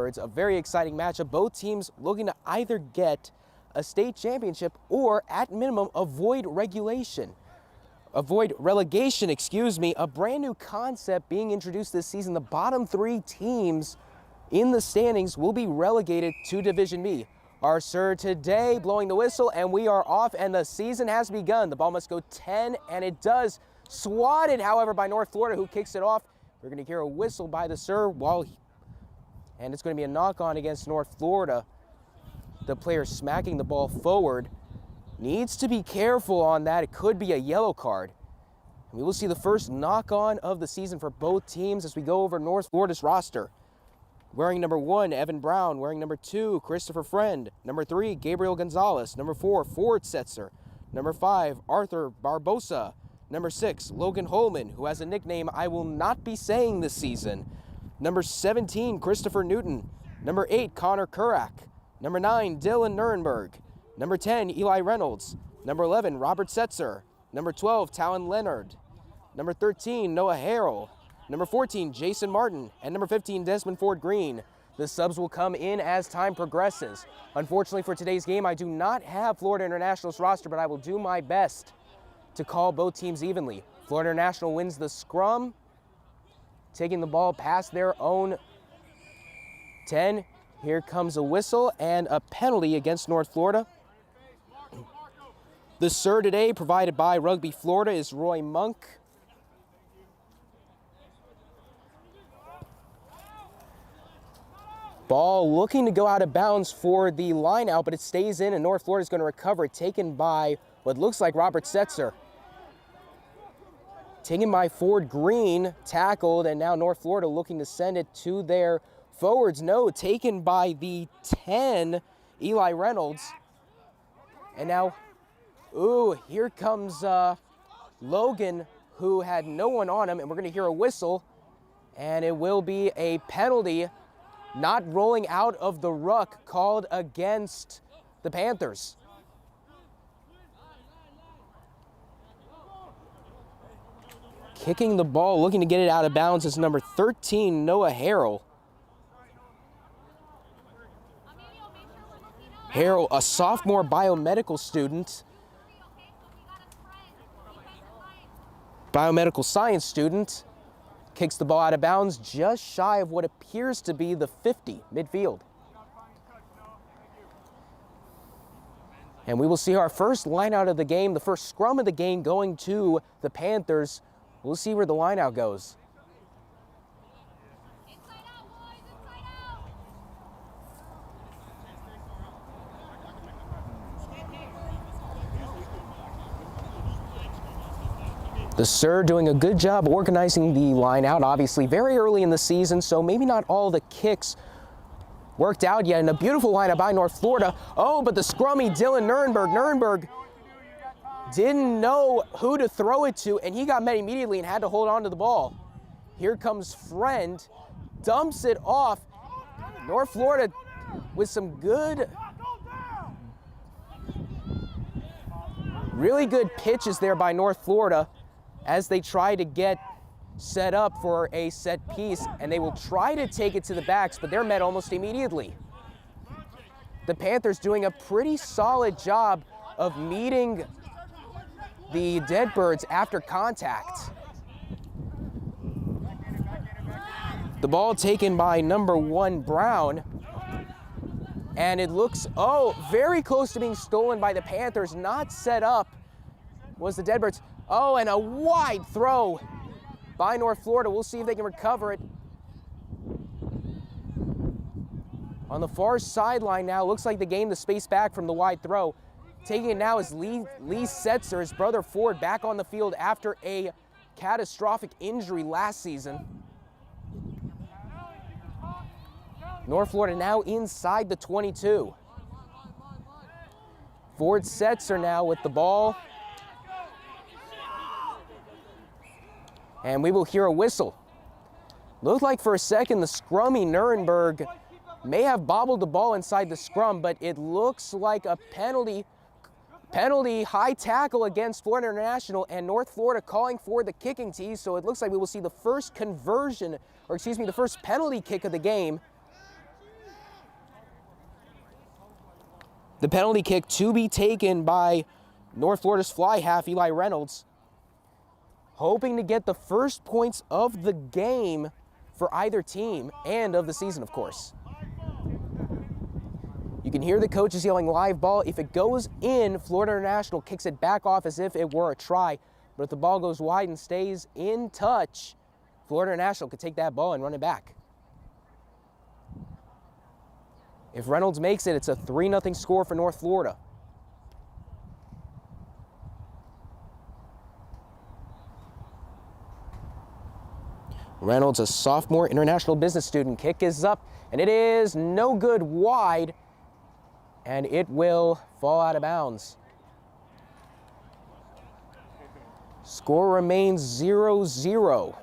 Deadbirds. A very exciting matchup. Both teams looking to either get a state championship or, at minimum, avoid relegation. A brand new concept being introduced this season. The bottom 3 teams in the standings will be relegated to Division B. Our sir today blowing the whistle, and we are off, and the season has begun. The ball must go 10, and it does. Swatted, however, by North Florida, who kicks it off. We're going to hear a whistle by the sir, and it's going to be a knock-on against North Florida. The player smacking the ball forward needs to be careful on that. It could be a yellow card. And we will see the first knock-on of the season for both teams as we go over North Florida's roster. Wearing number 1, Evan Brown. Wearing number 2, Christopher Friend. Number 3, Gabriel Gonzalez. Number 4, Ford Setzer. Number 5, Arthur Barbosa. Number 6, Logan Holman, who has a nickname I will not be saying this season. Number 17, Christopher Newton. Number 8, Connor Kurak. Number 9, Dylan Nuremberg. Number 10, Eli Reynolds. Number 11, Robert Setzer. Number 12, Talon Leonard. Number 13, Noah Harrell. Number 14, Jason Martin. And number 15, Desmond Ford Green. The subs will come in as time progresses. Unfortunately for today's game, I do not have Florida International's roster, but I will do my best to call both teams evenly. Florida International wins the scrum, taking the ball past their own 10. Here comes a whistle and a penalty against North Florida. The sir today, provided by Rugby Florida, is Roy Monk. Ball looking to go out of bounds for the line out, but it stays in, and North Florida is going to recover it, taken by what looks like Robert Setzer. Taken by Ford Green, tackled, and now North Florida looking to send it to their forwards. No, taken by the 10, Eli Reynolds. And now, here comes Logan, who had no one on him, and we're going to hear a whistle, and it will be a penalty, not rolling out of the ruck, called against the Panthers. Kicking the ball, looking to get it out of bounds, is number 13, Noah Harrell. Harrell, a sophomore biomedical student. Biomedical science student. Kicks the ball out of bounds just shy of what appears to be the 50 midfield. And we will see our first line out of the game, the first scrum of the game going to the Panthers. We'll see where the line out goes. Inside out, boys, inside out. The sir doing a good job organizing the line out, obviously very early in the season, so maybe not all the kicks worked out yet. And a beautiful line out by North Florida. Oh, but the scrummy Dylan Nuremberg didn't know who to throw it to, and he got met immediately and had to hold on to the ball. Here comes Friend, dumps it off. North Florida with some good, really good pitches there by North Florida as they try to get set up for a set piece, and they will try to take it to the backs, but they're met almost immediately. The Panthers doing a pretty solid job of meeting the Deadbirds after contact. The ball taken by number 1, Brown. And it looks, very close to being stolen by the Panthers. Not set up was the Deadbirds. Oh, and a wide throw by North Florida. We'll see if they can recover it. On the far sideline now, looks like they gained the space back from the wide throw. Taking it now is Lee Setzer, his brother Ford, back on the field after a catastrophic injury last season. North Florida now inside the 22. Ford Setzer now with the ball. And we will hear a whistle. Looked like for a second the scrummy Nuremberg may have bobbled the ball inside the scrum, but it looks like a penalty, high tackle against Florida International, and North Florida calling for the kicking tee. So it looks like we will see the first the first penalty kick of the game. The penalty kick to be taken by North Florida's fly half, Eli Reynolds, hoping to get the first points of the game for either team and of the season, of course. You can hear the coaches yelling live ball. If it goes in, Florida International kicks it back off as if it were a try. But if the ball goes wide and stays in touch, Florida International could take that ball and run it back. If Reynolds makes it, it's a 3-0 score for North Florida. Reynolds, a sophomore international business student. Kick is up, and it is no good wide, and it will fall out of bounds. Score remains 0-0.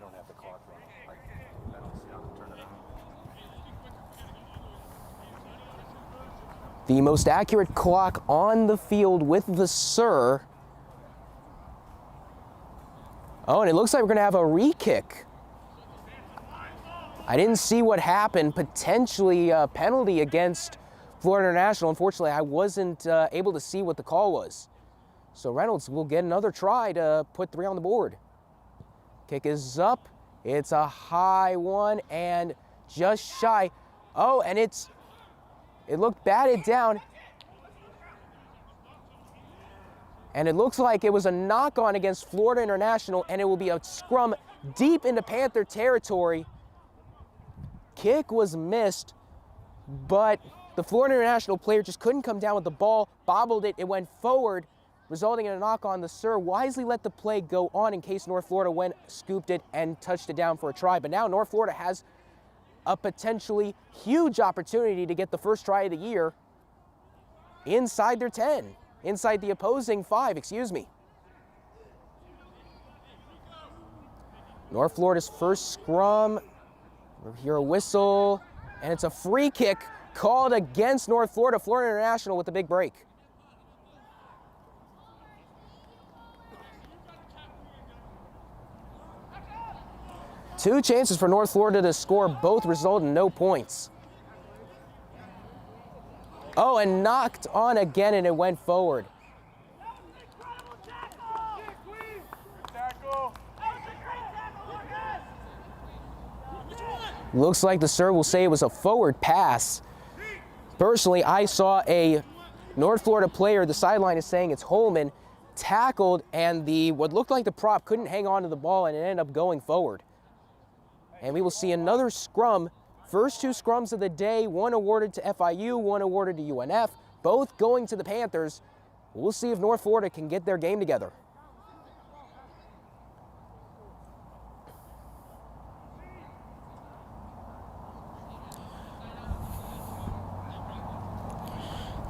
The most accurate clock on the field with the Sir. Oh, and it looks like we're going to have a re-kick. I didn't see what happened. Potentially a penalty against Florida International. Unfortunately, I wasn't able to see what the call was. So Reynolds will get another try to put 3 on the board. Kick is up. It's a high one and just shy. Oh, and it looked batted down. And it looks like it was a knock-on against Florida International, and it will be a scrum deep into Panther territory. Kick was missed, but the Florida International player just couldn't come down with the ball, bobbled it, it went forward, resulting in a knock on. The Sir wisely let the play go on in case North Florida went, scooped it, and touched it down for a try. But now North Florida has a potentially huge opportunity to get the first try of the year inside their 10, inside the opposing 5, excuse me. North Florida's first scrum. We'll hear a whistle, and it's a free kick called against North Florida. Florida International with a big break. Two chances for North Florida to score, both result in no points. Oh, and knocked on again, and it went forward. Looks like the Sir will say it was a forward pass. Personally, I saw a North Florida player, the sideline is saying it's Holman, tackled, and what looked like the prop couldn't hang on to the ball, and it ended up going forward. And we will see another scrum. First 2 scrums of the day, one awarded to FIU, one awarded to UNF, both going to the Panthers. We'll see if North Florida can get their game together.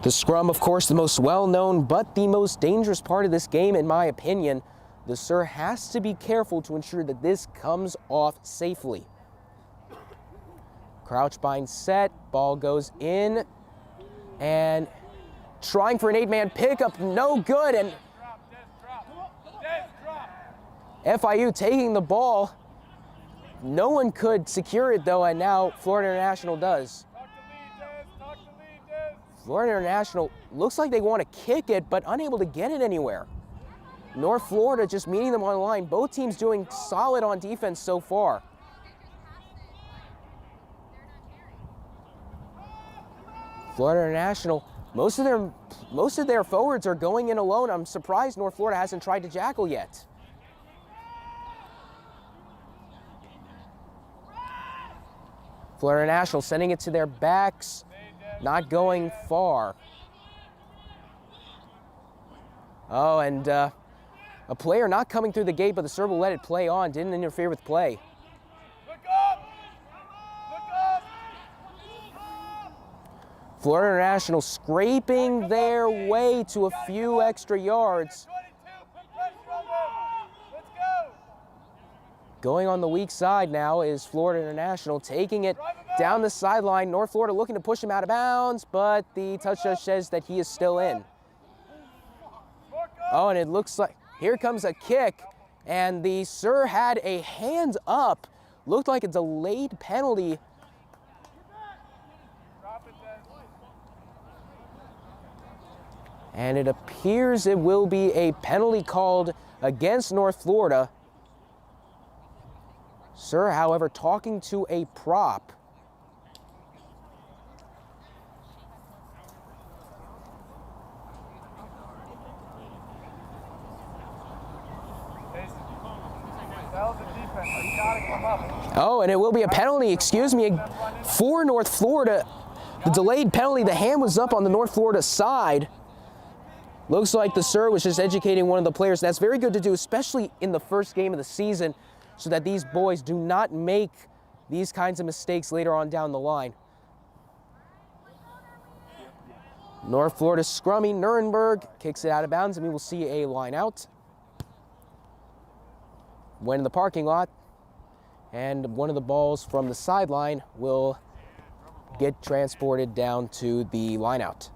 The scrum, of course, the most well-known but the most dangerous part of this game, in my opinion. The Sir has to be careful to ensure that this comes off safely. Crouch bind set, ball goes in, and trying for an 8-man pickup, no good, and FIU taking the ball. No one could secure it though, and now Florida International does. Florida International looks like they want to kick it, but unable to get it anywhere. North Florida just meeting them on the line. Both teams doing solid on defense so far. Florida International, most of their forwards are going in alone. I'm surprised North Florida hasn't tried to jackal yet. Florida International sending it to their backs, not going far. Oh, and a player not coming through the gate, but the Sir will let it play on, didn't interfere with play. Look up! Look up! Florida International scraping their way to a few extra yards. Going on the weak side now is Florida International, taking it down the sideline. North Florida looking to push him out of bounds, but the touch judge says that he is still in. Oh, and it looks like here comes a kick, and the Sir had a hands up. Looked like a delayed penalty. And it appears it will be a penalty called against North Florida. Sir, however, talking to a prop. Oh, and it will be a penalty, excuse me, for North Florida. The delayed penalty, the hand was up on the North Florida side. Looks like the sir was just educating one of the players. That's very good to do, especially in the first game of the season, so that these boys do not make these kinds of mistakes later on down the line. North Florida scrummy, Nuremberg kicks it out of bounds, and we will see a line out. Went in the parking lot, and one of the balls from the sideline will get transported down to the line out.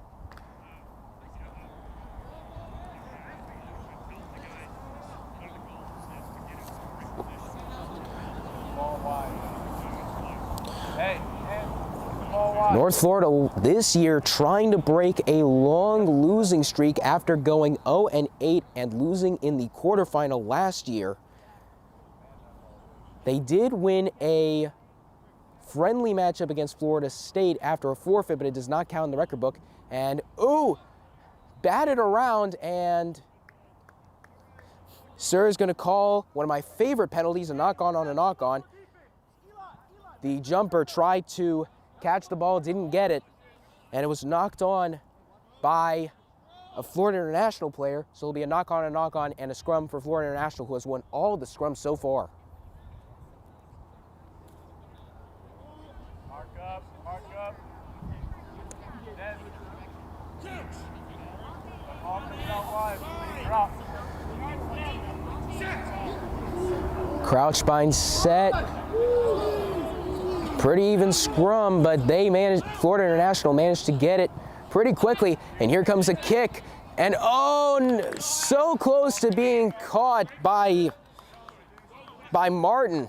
North Florida this year trying to break a long losing streak after going 0-8 and losing in the quarterfinal last year. They did win a friendly matchup against Florida State after a forfeit, but it does not count in the record book. And, ooh, batted around, and sir is going to call one of my favorite penalties, a knock-on on a knock-on. The jumper tried to catch the ball, didn't get it, and it was knocked on by a Florida International player, so it'll be a knock-on, and a scrum for Florida International, who has won all of the scrums so far. Mark up. Crouch bind set. Pretty even scrum, but Florida International managed to get it pretty quickly. And here comes a kick. And oh, so close to being caught by Martin.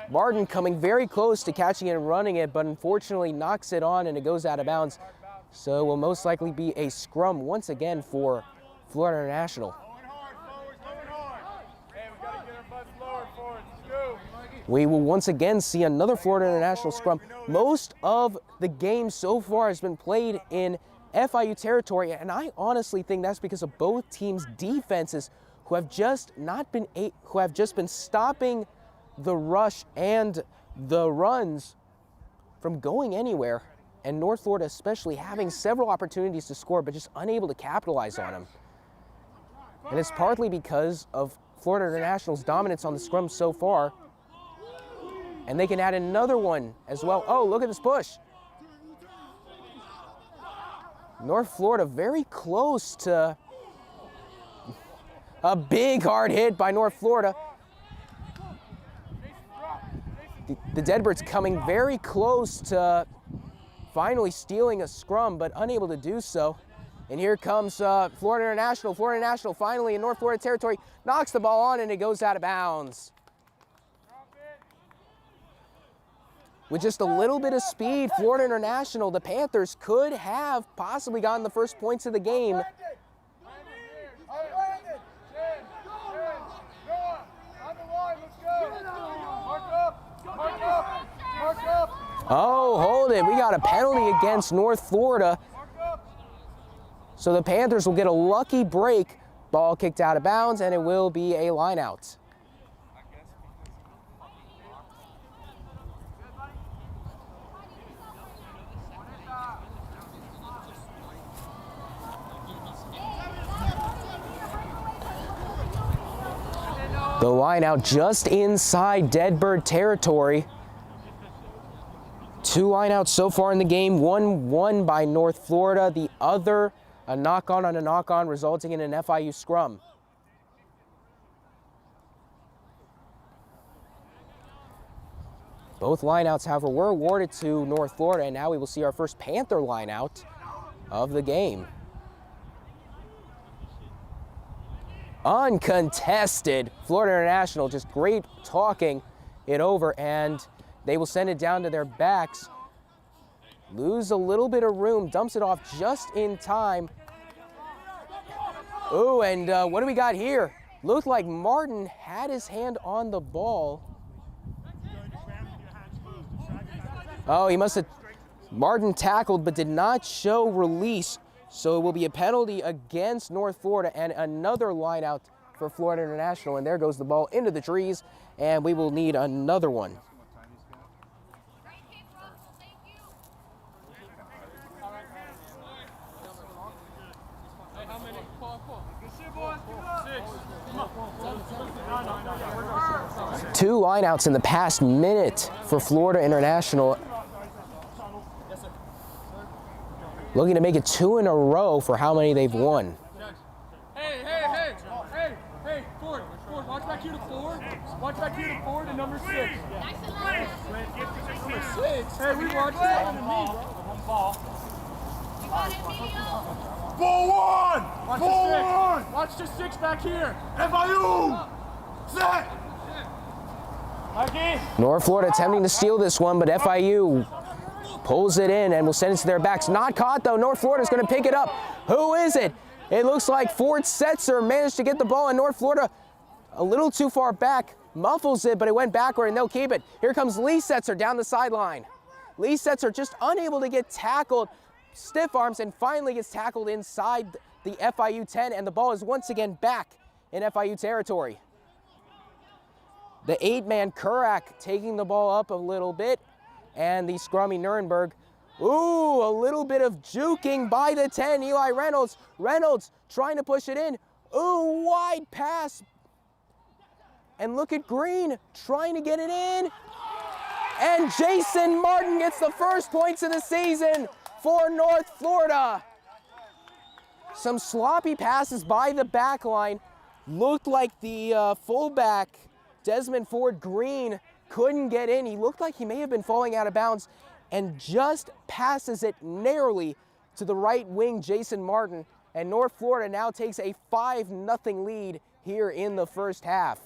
Martin coming very close to catching it and running it, but unfortunately knocks it on and it goes out of bounds. So it will most likely be a scrum once again for Florida International. We will once again see another Florida International scrum. Most of the game so far has been played in FIU territory, and I honestly think that's because of both teams' defenses who have just been stopping the rush and the runs from going anywhere, and North Florida especially having several opportunities to score but just unable to capitalize on them. And it's partly because of Florida International's dominance on the scrum so far, and they can add another one as well. Oh, look at this push. North Florida very close to a big hard hit by North Florida. The Deadbirds coming very close to finally stealing a scrum, but unable to do so. And here comes Florida International. Florida International finally in North Florida territory, knocks the ball on and it goes out of bounds. With just a little bit of speed, Florida International, the Panthers could have possibly gotten the first points of the game. Oh, hold it. We got a penalty against North Florida. So the Panthers will get a lucky break. Ball kicked out of bounds, and it will be a line out. The line out just inside Deadbird territory. 2 lineouts so far in the game, one won by North Florida, the other a knock-on on a knock-on, resulting in an FIU scrum. Both lineouts, however, were awarded to North Florida, and now we will see our first Panther lineout of the game. Uncontested. Florida International just great talking it over, and they will send it down to their backs. Lose a little bit of room, dumps it off just in time. Ooh, and what do we got here? Looked like Martin had his hand on the ball. Oh, he must have, Martin tackled but did not show release. So it will be a penalty against North Florida and another line out for Florida International. And there goes the ball into the trees, and we will need another one. Great kick, Russell. Thank you. Hey, how many? Four. Good shit, boys. Keep it up. 6. 2 lineouts in the past minute for Florida International. Looking to make it 2 in a row for how many they've won. Hey, Ford, watch back here to 4. Watch back here to 4 to number 6. Nice and low. Number 6. Hey, we watch that one to me, bro. You got it, Emilio. Ball 1! Ball 1! Watch the 6 back here. FIU! Set! Mikey! North Florida attempting to steal this one, but FIU pulls it in and will send it to their backs. Not caught though. North Florida's going to pick it up. Who is it? It looks like Ford Setzer managed to get the ball, and North Florida a little too far back. Muffles it, but it went backward, and they'll keep it. Here comes Lee Setzer down the sideline. Lee Setzer just unable to get tackled. Stiff arms and finally gets tackled inside the FIU 10, and the ball is once again back in FIU territory. The 8-man Kurak taking the ball up a little bit, and the scrummy Nuremberg. Ooh, a little bit of juking by the 10, Eli Reynolds. Reynolds trying to push it in. Ooh, wide pass. And look at Green trying to get it in. And Jason Martin gets the first points of the season for North Florida. Some sloppy passes by the back line. Looked like the fullback, Desmond Ford Green, couldn't get in. He looked like he may have been falling out of bounds and just passes it narrowly to the right wing, Jason Martin. And North Florida now takes a 5-0 lead here in the first half.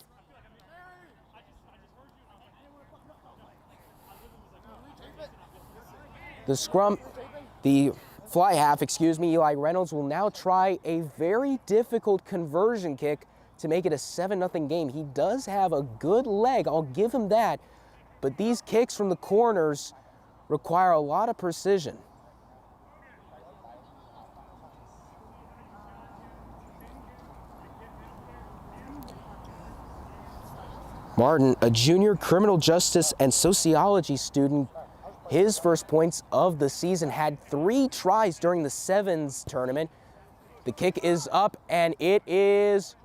The fly half, Eli Reynolds will now try a very difficult conversion kick to make it a 7-0 game. He does have a good leg, I'll give him that, but these kicks from the corners require a lot of precision. Martin, a junior criminal justice and sociology student, his first points of the season, had 3 tries during the sevens tournament. The kick is up and it is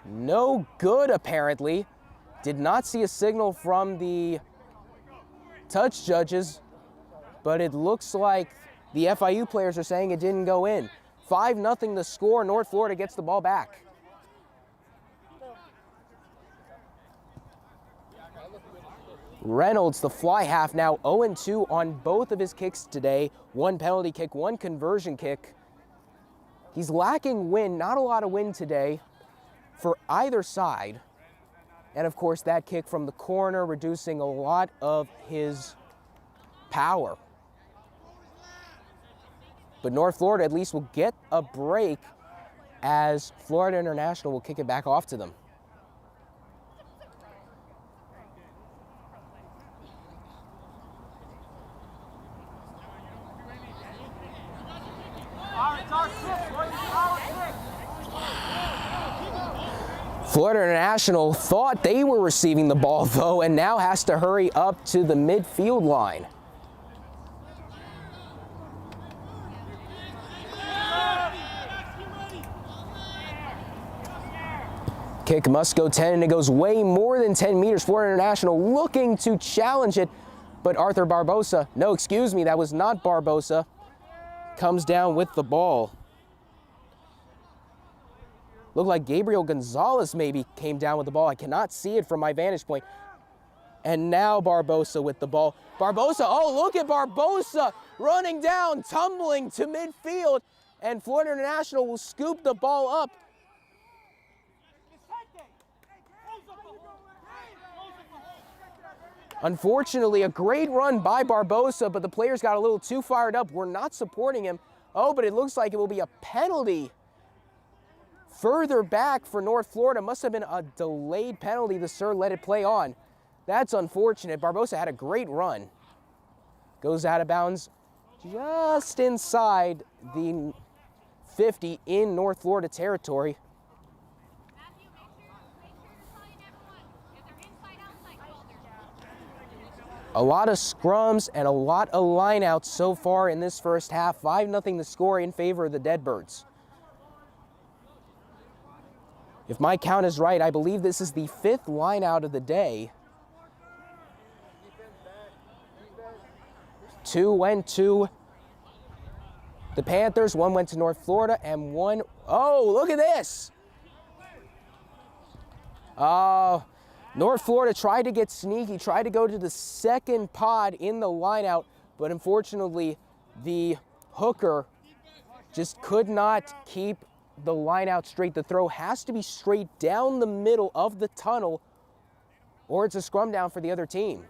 no good apparently. Did not see a signal from the touch judges, but it looks like the FIU players are saying it didn't go in. 5-0 the score. North Florida gets the ball back. Reynolds, the fly half, now 0-2 on both of his kicks today. 1 penalty kick, 1 conversion kick. He's lacking wind, not a lot of wind today for either side. And of course, that kick from the corner reducing a lot of his power. But North Florida at least will get a break as Florida International will kick it back off to them. Florida International thought they were receiving the ball though, and now has to hurry up to the midfield line. Kick must go 10, and it goes way more than 10 meters. Florida International looking to challenge it, but Arthur Barbosa, no, excuse me, that was not Barbosa, comes down with the ball. Looked like Gabriel Gonzalez maybe came down with the ball. I cannot see it from my vantage point. And now Barbosa with the ball. Barbosa, oh, look at Barbosa running down, tumbling to midfield, and Florida International will scoop the ball up. Unfortunately, a great run by Barbosa, but the players got a little too fired up. We're not supporting him Oh, but it looks like it will be a penalty further back for North Florida. Must have been a delayed penalty. The Sir let it play on. That's unfortunate. Barbosa had a great run. Goes out of bounds just inside the 50 in North Florida territory. Matthew, make sure you're telling everyone if they're inside, outside, call their A lot of scrums and a lot of lineouts so far in this first half. 5-0 the score in favor of the Deadbirds. If my count is right, I believe this is the 5th lineout of the day. 2 went to the Panthers, 1 went to North Florida, and 1, oh, look at this. North Florida tried to get sneaky, tried to go to the second pod in the lineout, but unfortunately the hooker just could not keep the lineout straight. The throw has to be straight down the middle of the tunnel, or it's a scrum down for the other team.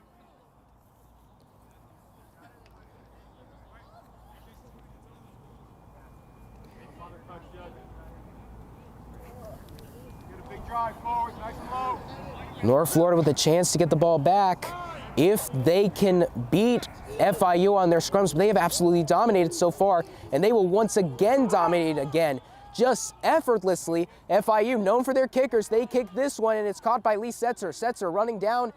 North Florida with a chance to get the ball back if they can beat FIU on their scrums. They have absolutely dominated so far, and they will once again dominate again, just effortlessly. FIU, known for their kickers, they kick this one, and it's caught by Lee Setzer. Setzer running down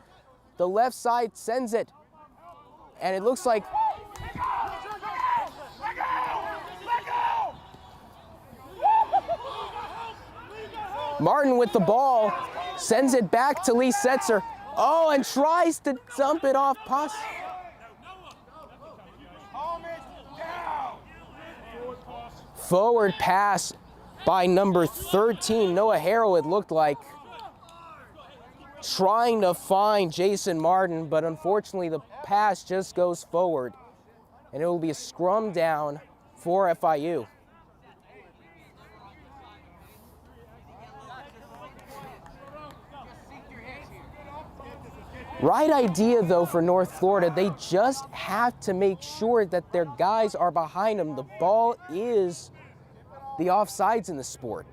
the left side, sends it, and it looks like Martin with the ball, sends it back to Lee Setzer. Oh, and tries to dump it off. Forward pass by number 13, Noah Harrell, it looked like. Trying to find Jason Martin, but unfortunately the pass just goes forward. And it will be a scrum down for FIU. Right idea, though, for North Florida. They just have to make sure that their guys are behind them. The ball is the offsides in the sport.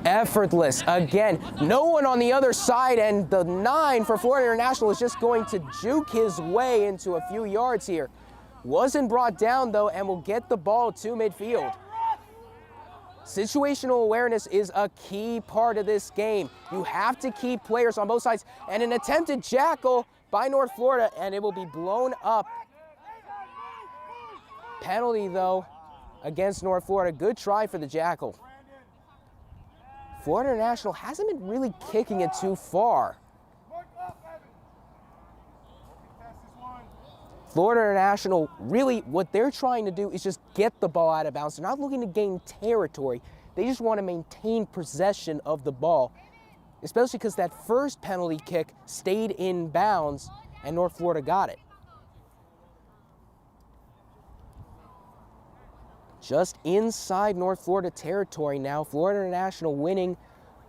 Effortless again. No one on the other side, and the 9 for Florida International is just going to juke his way into a few yards here. Wasn't brought down, though, and will get the ball to midfield. Situational awareness is a key part of this game. You have to keep players on both sides. And an attempted jackal by North Florida, and it will be blown up. Penalty, though, against North Florida. Good try for the jackal. Florida International hasn't been really kicking it too far. Florida International, really what they're trying to do is just get the ball out of bounds. They're not looking to gain territory. They just want to maintain possession of the ball, especially because that first penalty kick stayed in bounds and North Florida got it. Just inside North Florida territory now. Florida International winning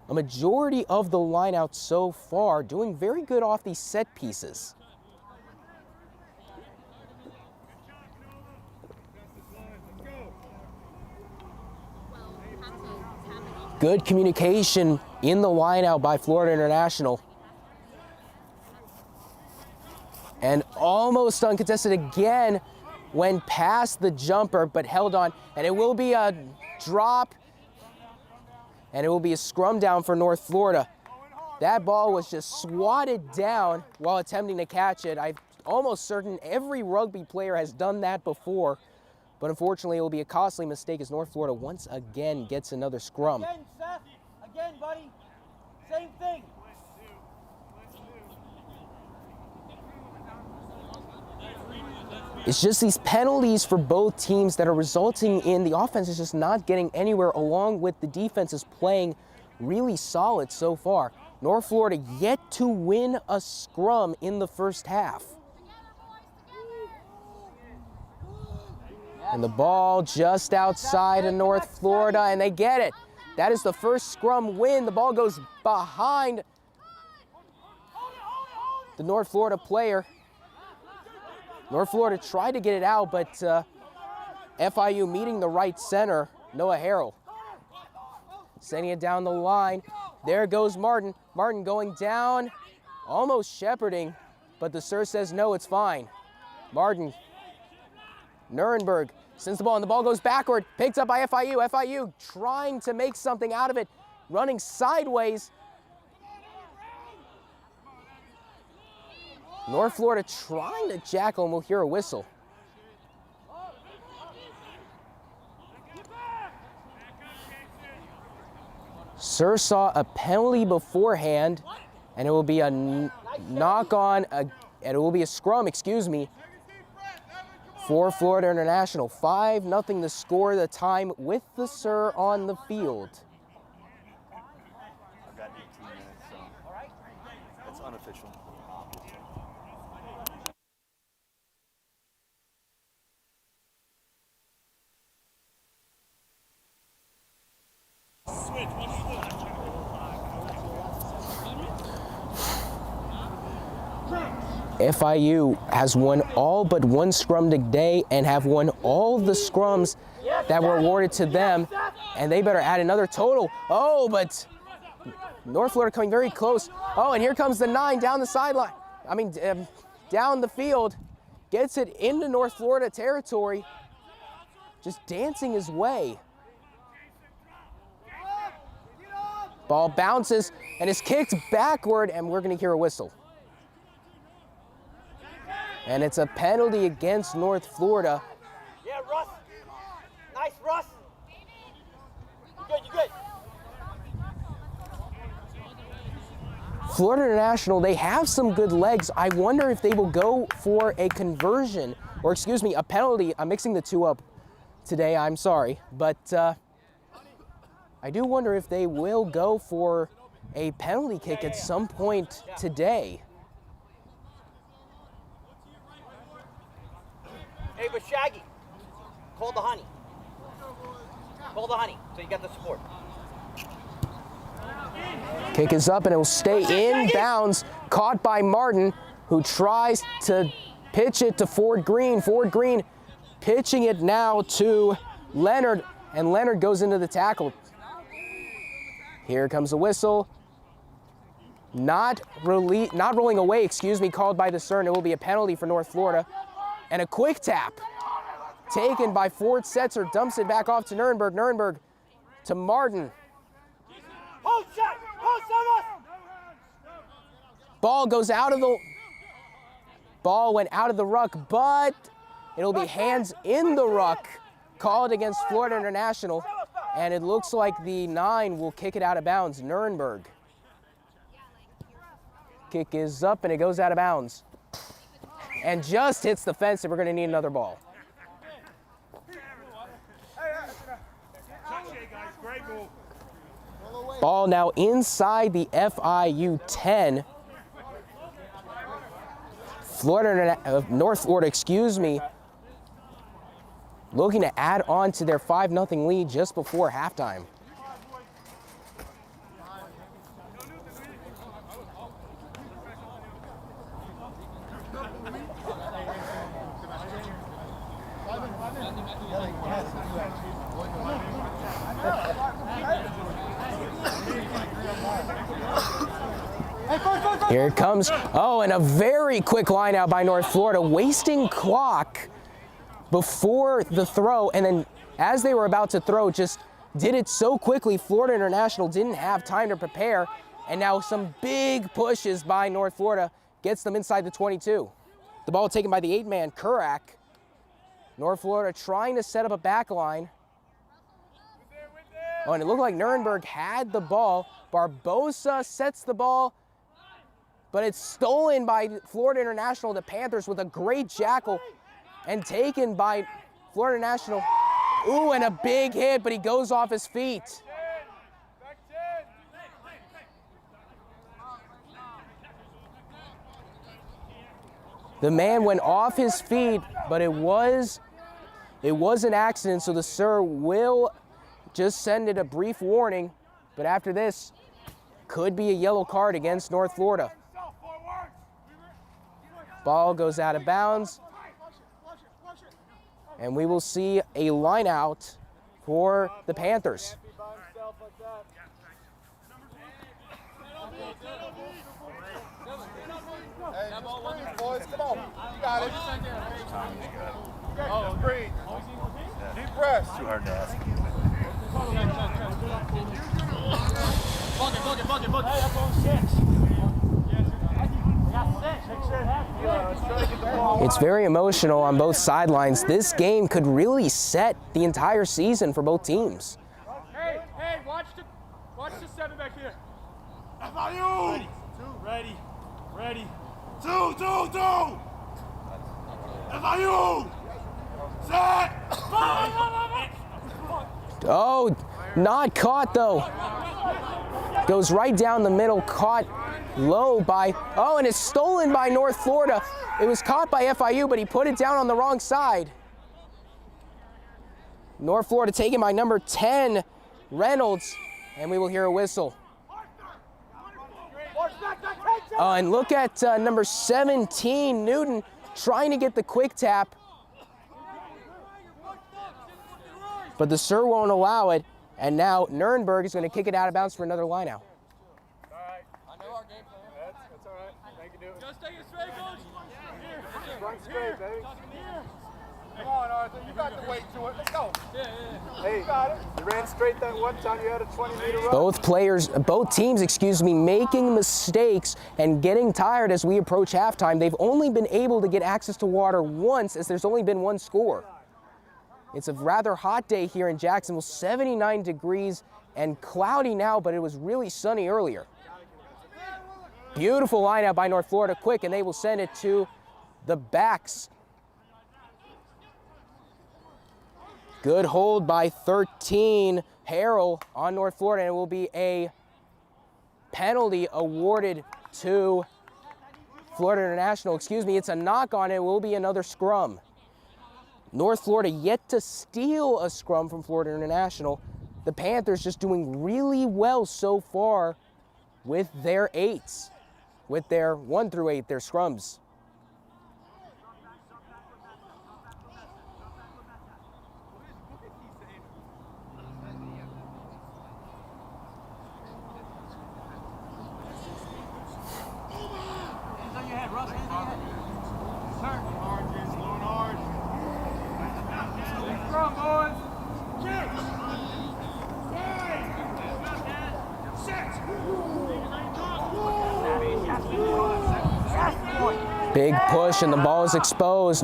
a majority of the lineouts so far, doing very good off these set pieces. Good communication in the lineout by Florida International. And almost uncontested again, went past the jumper but held on. And it will be a drop, and it will be a scrum down for North Florida. That ball was just swatted down while attempting to catch it. I'm almost certain every rugby player has done that before. But unfortunately, it will be a costly mistake as North Florida once again gets another scrum. Again, Seth. Again, buddy. Same thing. It's just these penalties for both teams that are resulting in the offense is just not getting anywhere, along with the defense is playing really solid so far. North Florida yet to win a scrum in the first half. And the ball just outside of North Florida, and they get it. That is the first scrum win. The ball goes behind the North Florida player. North Florida tried to get it out, but FIU meeting the right center, Noah Harrell. Sending it down the line. There goes Martin. Martin going down, almost shepherding, but the sir says no, it's fine. Martin, Nuremberg sends the ball, and the ball goes backward, picked up by FIU. FIU trying to make something out of it, running sideways. North Florida trying to jackal, and we'll hear a whistle. Sir saw a penalty beforehand, and it will be a knock on, and it will be a scrum, excuse me, for Florida International. 5-0 the score, the time with the sir on the field. I've got 18 minutes, so that's unofficial. FIU has won all but one scrum today and have won all the scrums that were awarded to them, and they better add another total. Oh, but North Florida coming very close. Oh, and here comes the 9 down the sideline. Down the field, gets it into North Florida territory, just dancing his way. Ball bounces and is kicked backward, and we're going to hear a whistle. And it's a penalty against North Florida. Yeah, Russ. Nice, Russ. You good, you good. Florida International, they have some good legs. I wonder if they will go for a conversion, or excuse me, a penalty. I'm mixing the two up today, I'm sorry. But I do wonder if they will go for a penalty kick at some point today. Hey, but Shaggy, call the honey. Call the honey, so you got the support. Kick is up and it will stay in bounds, caught by Martin, who tries to pitch it to Ford Green. Ford Green pitching it now to Leonard, and Leonard goes into the tackle. Here comes the whistle. Not rolling away, excuse me, called by the Cern. It will be a penalty for North Florida. And a quick tap taken by Ford Setzer, dumps it back off to Nuremberg. Nuremberg to Martin. Hold shot! Hold shot! Ball goes out of the... Ball went out of the ruck, but it'll be hands in the ruck called against Florida International. And it looks like the 9 will kick it out of bounds. Nuremberg. Kick is up and it goes out of bounds. And just hits the fence, and we're going to need another ball. Ball now inside the FIU 10. North Florida, excuse me, looking to add on to their 5-0 lead just before halftime. Here it comes. Oh, and a very quick line out by North Florida, wasting clock before the throw. And then as they were about to throw, just did it so quickly, Florida International didn't have time to prepare. And now some big pushes by North Florida gets them inside the 22. The ball taken by the 8-man, Kurak. North Florida trying to set up a back line. Oh, and it looked like Nuremberg had the ball. Barbosa sets the ball, but it's stolen by Florida International, the Panthers, with a great jackal, and taken by Florida International. Ooh, and a big hit, but he goes off his feet. The man went off his feet, but it was an accident, so the Sir will just send it a brief warning, but after this, could be a yellow card against North Florida. Ball goes out of bounds. And we will see a line out for the Panthers. Hey, boys, come on. You got it. Oh, breathe. Deep breath. Too hard to ask. Hey, up on 6. It's very emotional on both sidelines. This game could really set the entire season for both teams. Hey, watch the 7 back here. FIU. Ready. 2. FIU. Set. Oh, not caught though. Goes right down the middle, caught low by, oh, and it's stolen by North Florida. It was caught by FIU, but he put it down on the wrong side. North Florida taken by number 10, Reynolds, and we will hear a whistle. And look at number 17, Newton, trying to get the quick tap. But the Sir won't allow it, and now Nurnberg is going to kick it out of bounds for another line out. All right. I know our game plan. That's all right. Thank you, dude. Just take it straight, coach. Here. Run straight, baby. Come on, Arthur. You got the weight to it. Let's go. Yeah. Hey, you got it. You ran straight that one time. You had a 20-meter run. Both teams, making mistakes and getting tired as we approach halftime. They've only been able to get access to water once, as there's only been one score. It's a rather hot day here in Jacksonville, 79 degrees and cloudy now, but it was really sunny earlier. Beautiful line out by North Florida, quick, and they will send it to the backs. Good hold by 13, Harrell on North Florida, and it will be a penalty awarded to Florida International. It's a knock on it. It will be another scrum. North Florida yet to steal a scrum from Florida International. The Panthers just doing really well so far with their 8s, with their 1 through 8, their scrums. Big push and the ball is exposed.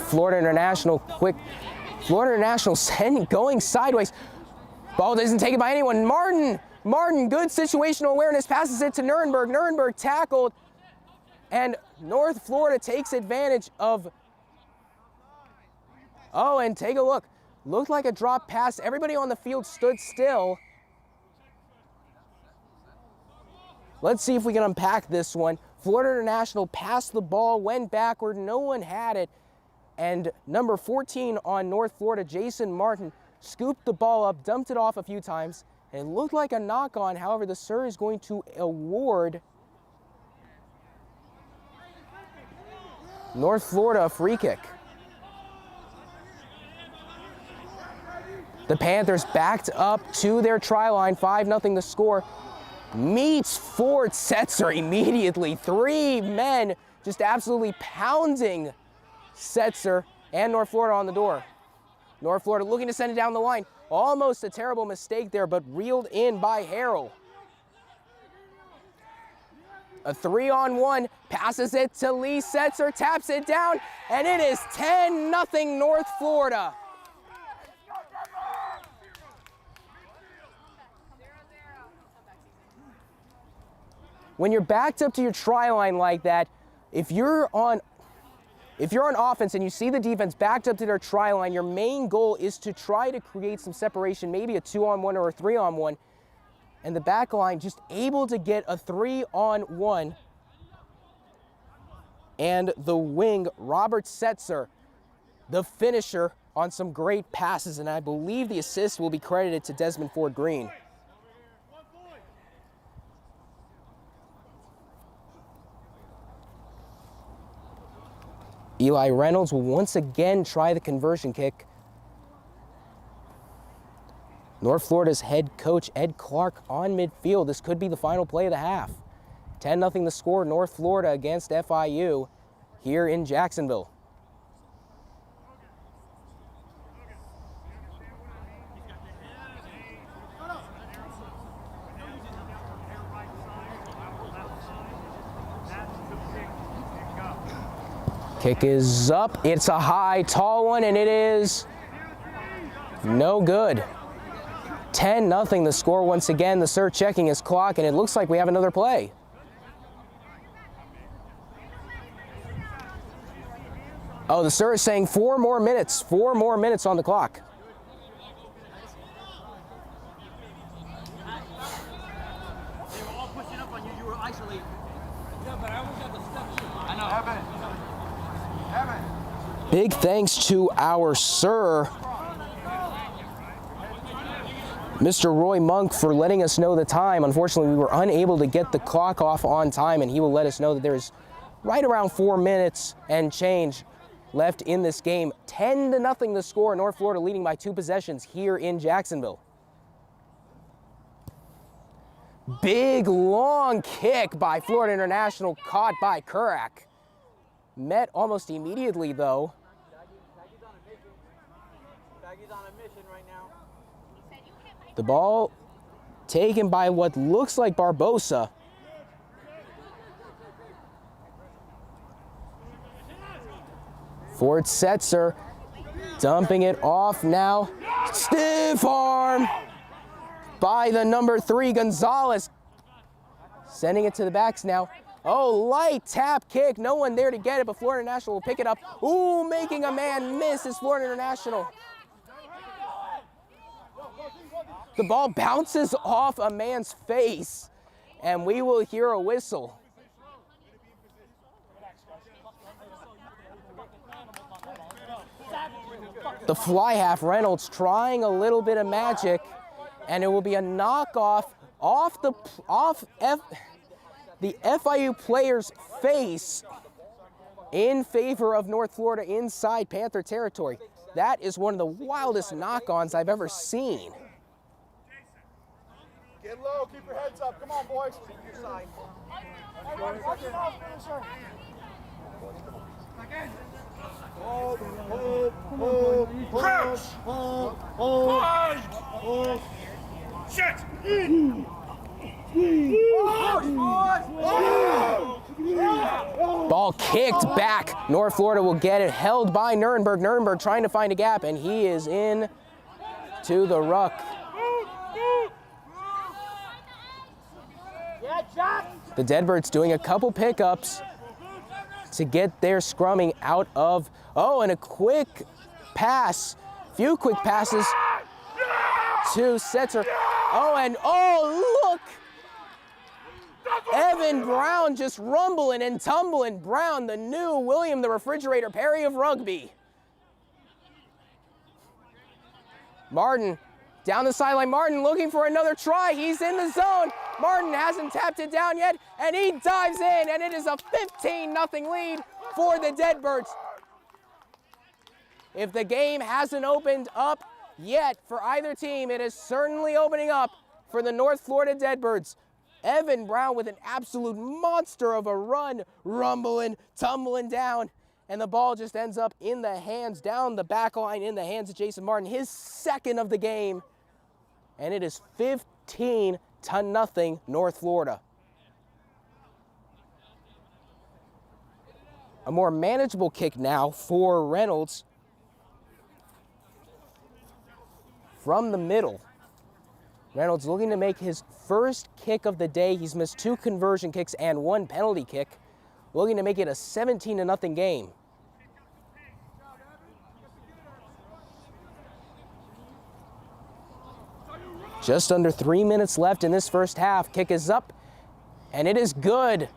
Florida International quick. Florida International going sideways. Ball isn't taken by anyone. Martin, good situational awareness, passes it to Nurnberg. Nurnberg tackled, and North Florida takes advantage of. Oh, and take a look. Looked like a drop pass. Everybody on the field stood still. Let's see if we can unpack this one. Florida International passed the ball, went backward, no one had it, and number 14 on North Florida, Jason Martin, scooped the ball up, dumped it off a few times, and it looked like a knock-on. However, the Sir is going to award North Florida a free kick. The Panthers backed up to their try line, 5-0 the score. Meets Ford Setzer immediately. 3 men just absolutely pounding Setzer, and North Florida on the door. North Florida looking to send it down the line. Almost a terrible mistake there, but reeled in by Harrell. A 3-on-1, passes it to Lee Setzer, taps it down, and it is 10-0 North Florida. When you're backed up to your try line like that, if you're on offense and you see the defense backed up to their try line, your main goal is to try to create some separation, maybe a 2-on-1 or a 3-on-1, and the back line just able to get a 3-on-1. And the wing, Robert Setzer, the finisher on some great passes, and I believe the assist will be credited to Desmond Ford Green. Eli Reynolds will once again try the conversion kick. North Florida's head coach, Ed Clark, on midfield. This could be the final play of the half. 10-0 the score, North Florida against FIU here in Jacksonville. Kick is up. It's a high, tall one, and it is no good. 10-0 the score once again. The Sir checking his clock, and it looks like we have another play. Oh, the Sir is saying 4 more minutes. 4 more minutes on the clock. They were all pushing up on you. You were isolated. Yeah, but I almost had the step. I know. Big thanks to our Sir, Mr. Roy Monk, for letting us know the time. Unfortunately, we were unable to get the clock off on time, and he will let us know that there is right around 4 minutes and change left in this game. 10-0 the score, North Florida leading by 2 possessions here in Jacksonville. Big, long kick by Florida International, caught by Kurak. Met almost immediately, though. The ball taken by what looks like Barbosa. Ford Setzer dumping it off now. Stiff arm by the number 3, Gonzalez. Sending it to the backs now. Oh, light tap kick. No one there to get it, but Florida International will pick it up. Ooh, making a man miss is Florida International. The ball bounces off a man's face, and we will hear a whistle. The fly half, Reynolds trying a little bit of magic, and it will be a knockoff off the FIU player's face in favor of North Florida inside Panther territory. That is one of the wildest knock-ons I've ever seen. Get low, keep your heads up. Come on, boys. Crouch! Hold! Shit! Ball kicked back. North Florida will get it. Held by Nuremberg. Nuremberg trying to find a gap, and he is in to the ruck. The Deadbirds doing a couple pickups to get their scrumming out of. Oh, and a quick pass. Few quick passes to Setzer. Oh, and oh, look! Evan Brown just rumbling and tumbling. Brown, the new William the Refrigerator Perry of rugby. Martin down the sideline. Martin looking for another try. He's in the zone. Martin hasn't tapped it down yet, and he dives in, and it is a 15-0 lead for the Deadbirds. If the game hasn't opened up yet for either team, it is certainly opening up for the North Florida Deadbirds. Evan Brown with an absolute monster of a run, rumbling, tumbling down, and the ball just ends up in the hands, down the back line, in the hands of Jason Martin, his second of the game, and it is 15-0 North Florida. A more manageable kick now for Reynolds from the middle. Reynolds looking to make his first kick of the day. He's missed 2 conversion kicks and 1 penalty kick. Looking to make it a 17-0 game. Just under 3 minutes left in this first half. Kick is up, and it is good.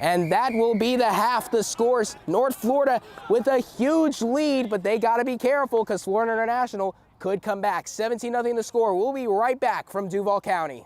And that will be the half. The scores, North Florida with a huge lead, but they got to be careful because Florida International could come back. 17-0 the score. We'll be right back from Duval County.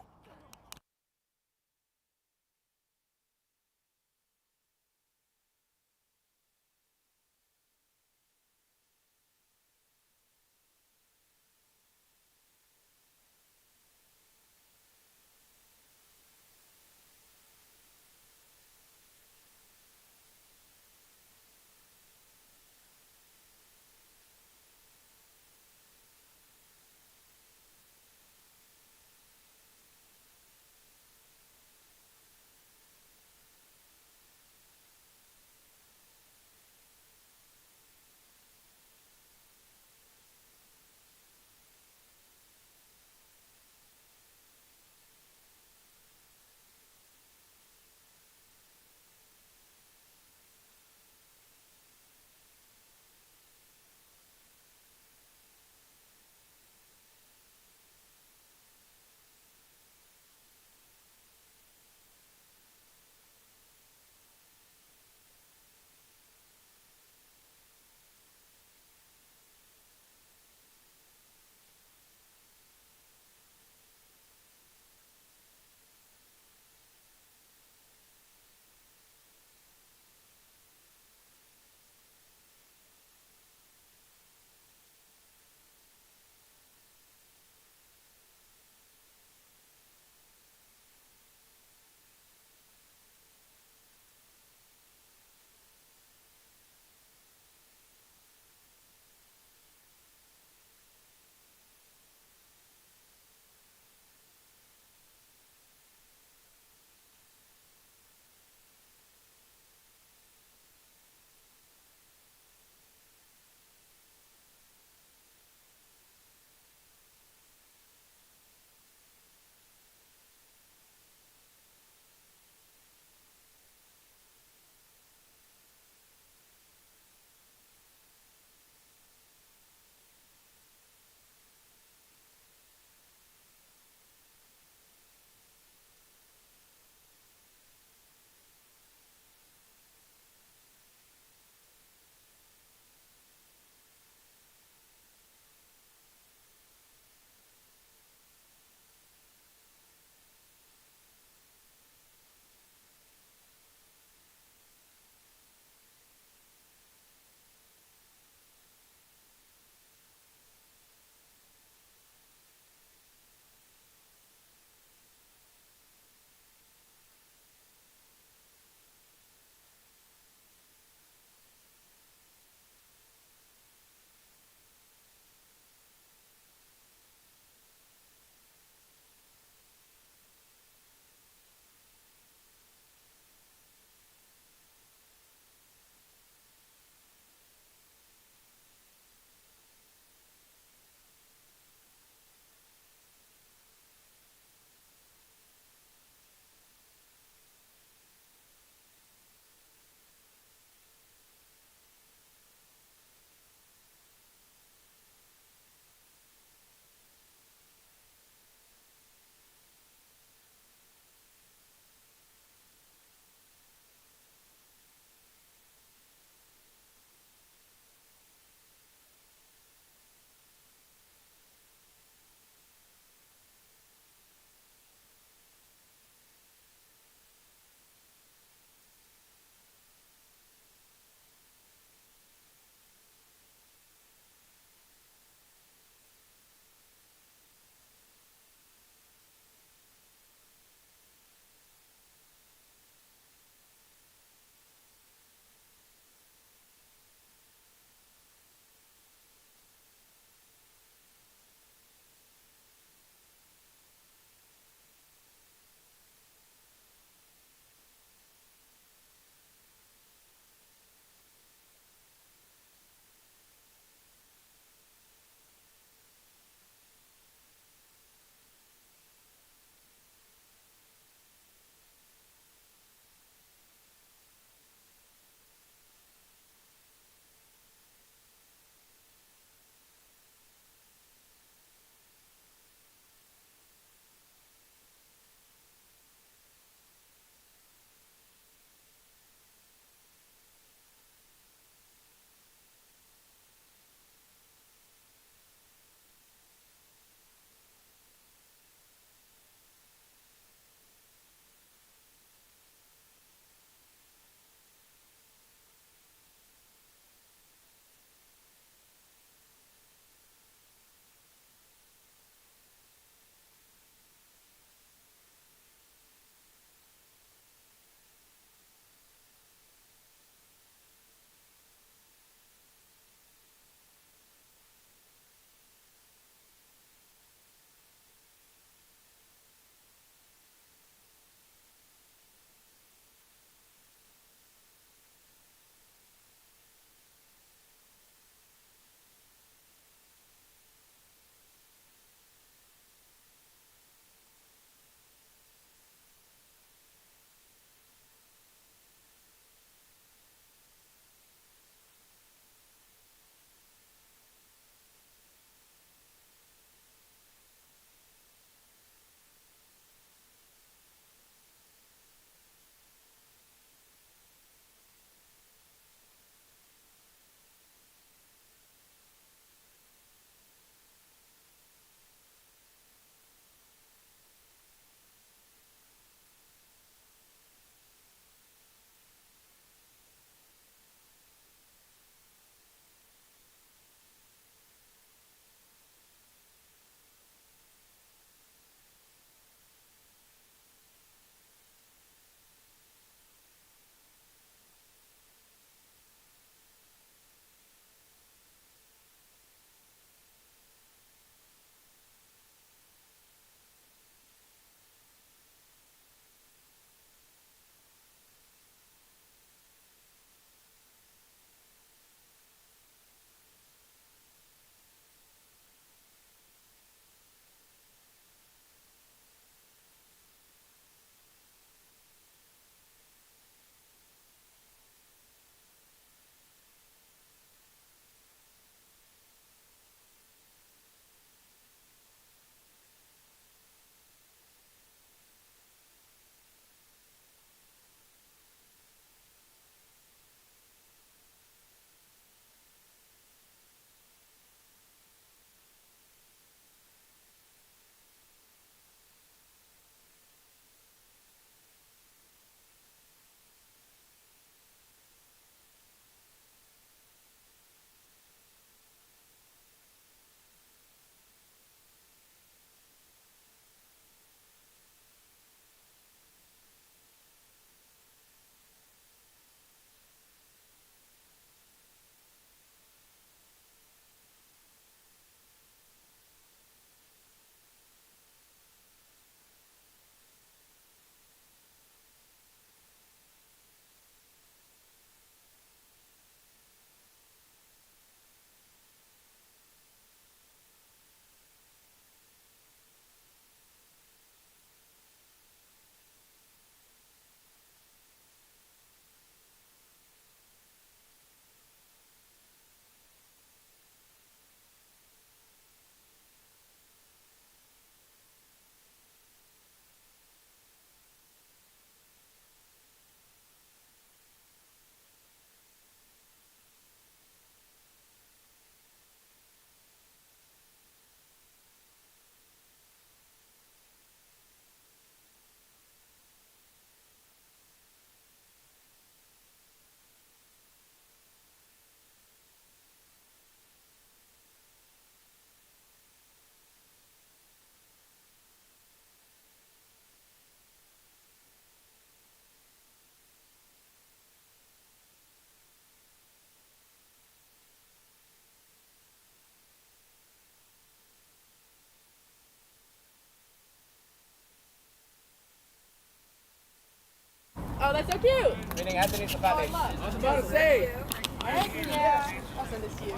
Oh, that's so cute. Meaning Anthony's the fat lady. I was about to say. I'll send this to you.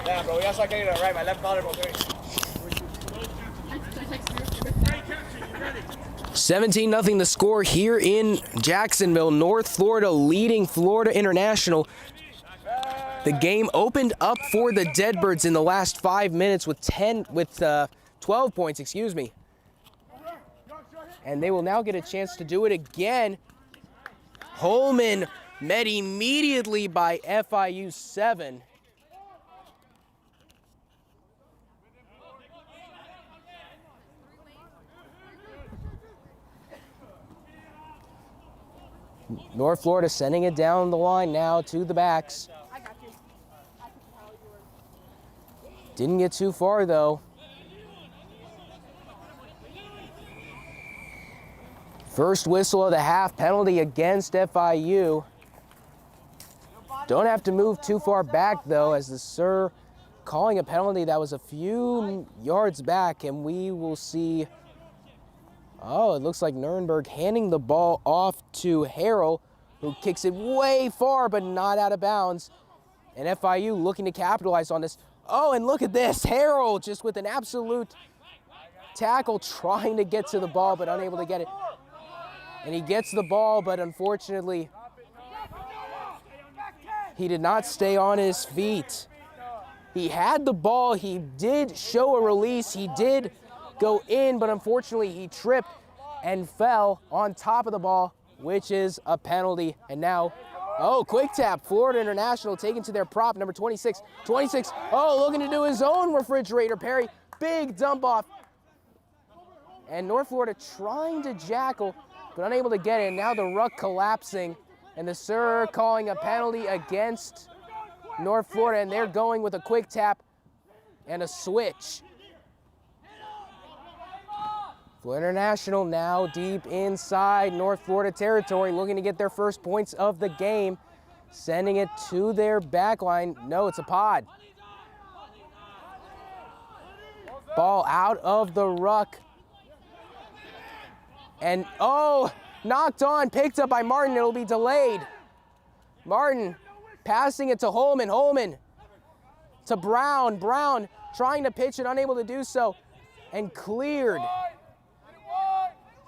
Damn, bro, we gotta start getting it right. My left collarbone hurts. 17-0 the score here in Jacksonville. North Florida leading Florida International. The game opened up for the Deadbirds in the last 5 minutes with 12 points, excuse me. And they will now get a chance to do it again. Holman met immediately by FIU 7. North Florida sending it down the line now to the backs. I got you. Didn't get too far though. First whistle of the half, penalty against FIU. Don't have to move too far back though, as the Sir calling a penalty that was a few yards back, and we will see, oh, it looks like Nuremberg handing the ball off to Harrell, who kicks it way far but not out of bounds. And FIU looking to capitalize on this. Oh, and look at this, Harrell just with an absolute tackle trying to get to the ball but unable to get it. And he gets the ball, but unfortunately, he did not stay on his feet. He had the ball, he did show a release, he did go in, but unfortunately he tripped and fell on top of the ball, which is a penalty. And now, oh, quick tap, Florida International taken to their prop, number 26. 26, oh, looking to do his own refrigerator parry, big dump off. And North Florida trying to jackal, but unable to get it. Now the ruck collapsing, and the Sir calling a penalty against North Florida, and they're going with a quick tap and a switch. Florida International now deep inside North Florida territory, looking to get their first points of the game, sending it to their back line. No, it's a pod. Ball out of the ruck. And, oh, knocked on, picked up by Martin. It'll be delayed. Martin passing it to Holman. Holman to Brown. Brown trying to pitch it, unable to do so, and cleared.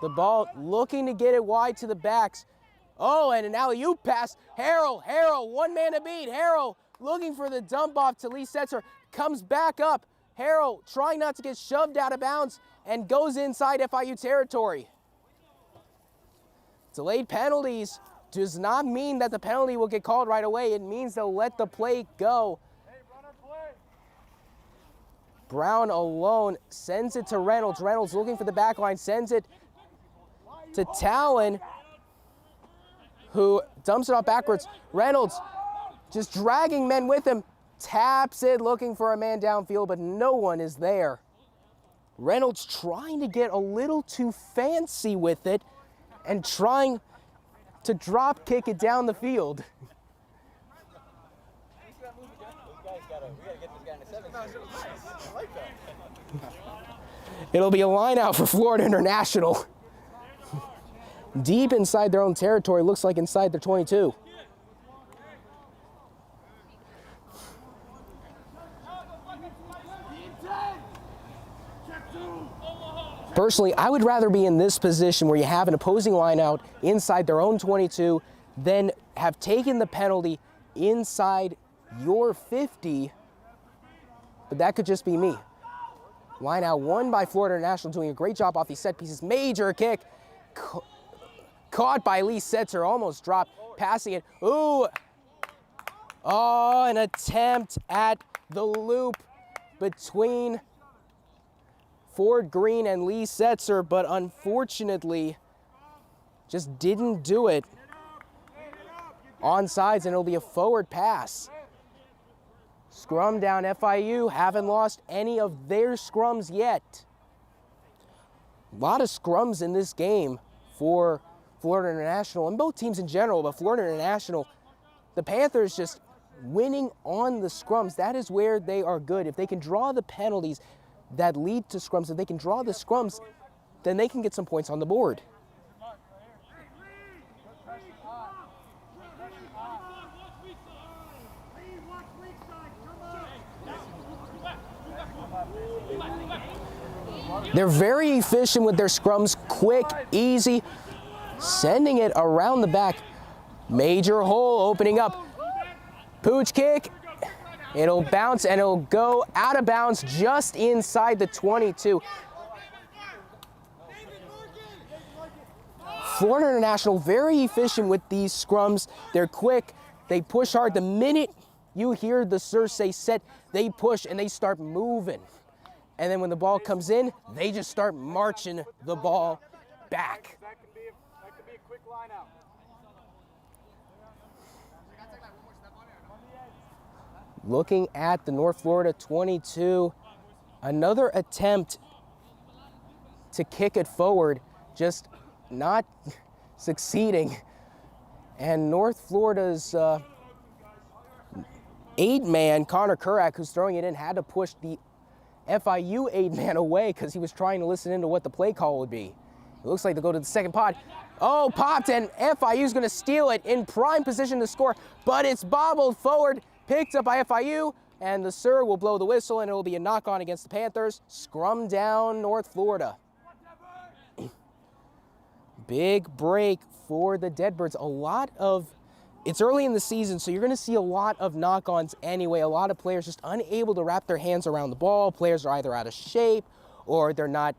The ball looking to get it wide to the backs. Oh, and an alley-oop pass. Harrell, one man to beat. Harrell looking for the dump off to Lee Setzer. Comes back up. Harrell trying not to get shoved out of bounds and goes inside FIU territory. Delayed penalties does not mean that the penalty will get called right away. It means they'll let the play go. Brown alone sends it to Reynolds. Reynolds looking for the back line, sends it to Talon, who dumps it off backwards. Reynolds just dragging men with him, taps it, looking for a man downfield, but no one is there. Reynolds trying to get a little too fancy with it and trying to drop kick it down the field. It'll be a line out for Florida International. Deep inside their own territory, looks like inside their 22. Personally, I would rather be in this position where you have an opposing line out inside their own 22 than have taken the penalty inside your 50, but that could just be me. Line out won by Florida International, doing a great job off these set pieces. Major kick, caught by Lee Setzer, almost dropped, passing it. Ooh, oh, an attempt at the loop between Ford Green and Lee Setzer, but unfortunately just didn't do it. Onsides, and it'll be a forward pass. Scrum down, FIU haven't lost any of their scrums yet. A lot of scrums in this game for Florida International, and both teams in general, but Florida International, the Panthers just winning on the scrums. That is where they are good. If they can draw the penalties that lead to scrums, if they can draw the scrums, then they can get some points on the board. They're very efficient with their scrums, quick, easy, sending it around the back. Major hole opening up. Pooch kick. It'll bounce and it'll go out of bounds just inside the 22. Florida International very efficient with these scrums. They're quick. They push hard. The minute you hear the sir say set, they push and they start moving. And then when the ball comes in, they just start marching the ball back. That could be a quick line out. Looking at the North Florida 22, another attempt to kick it forward, just not succeeding. And North Florida's 8-man, Connor Kurak, who's throwing it in, had to push the FIU 8-man away because he was trying to listen into what the play call would be. It looks like they go to the second pod. Oh, popped, and FIU's gonna steal it in prime position to score, but it's bobbled forward, picked up by FIU, and the sir will blow the whistle, and it will be a knock-on against the Panthers. Scrum down North Florida. Big break for the Deadbirds. It's early in the season, so you're going to see a lot of knock-ons anyway. A lot of players just unable to wrap their hands around the ball. Players are either out of shape or they're not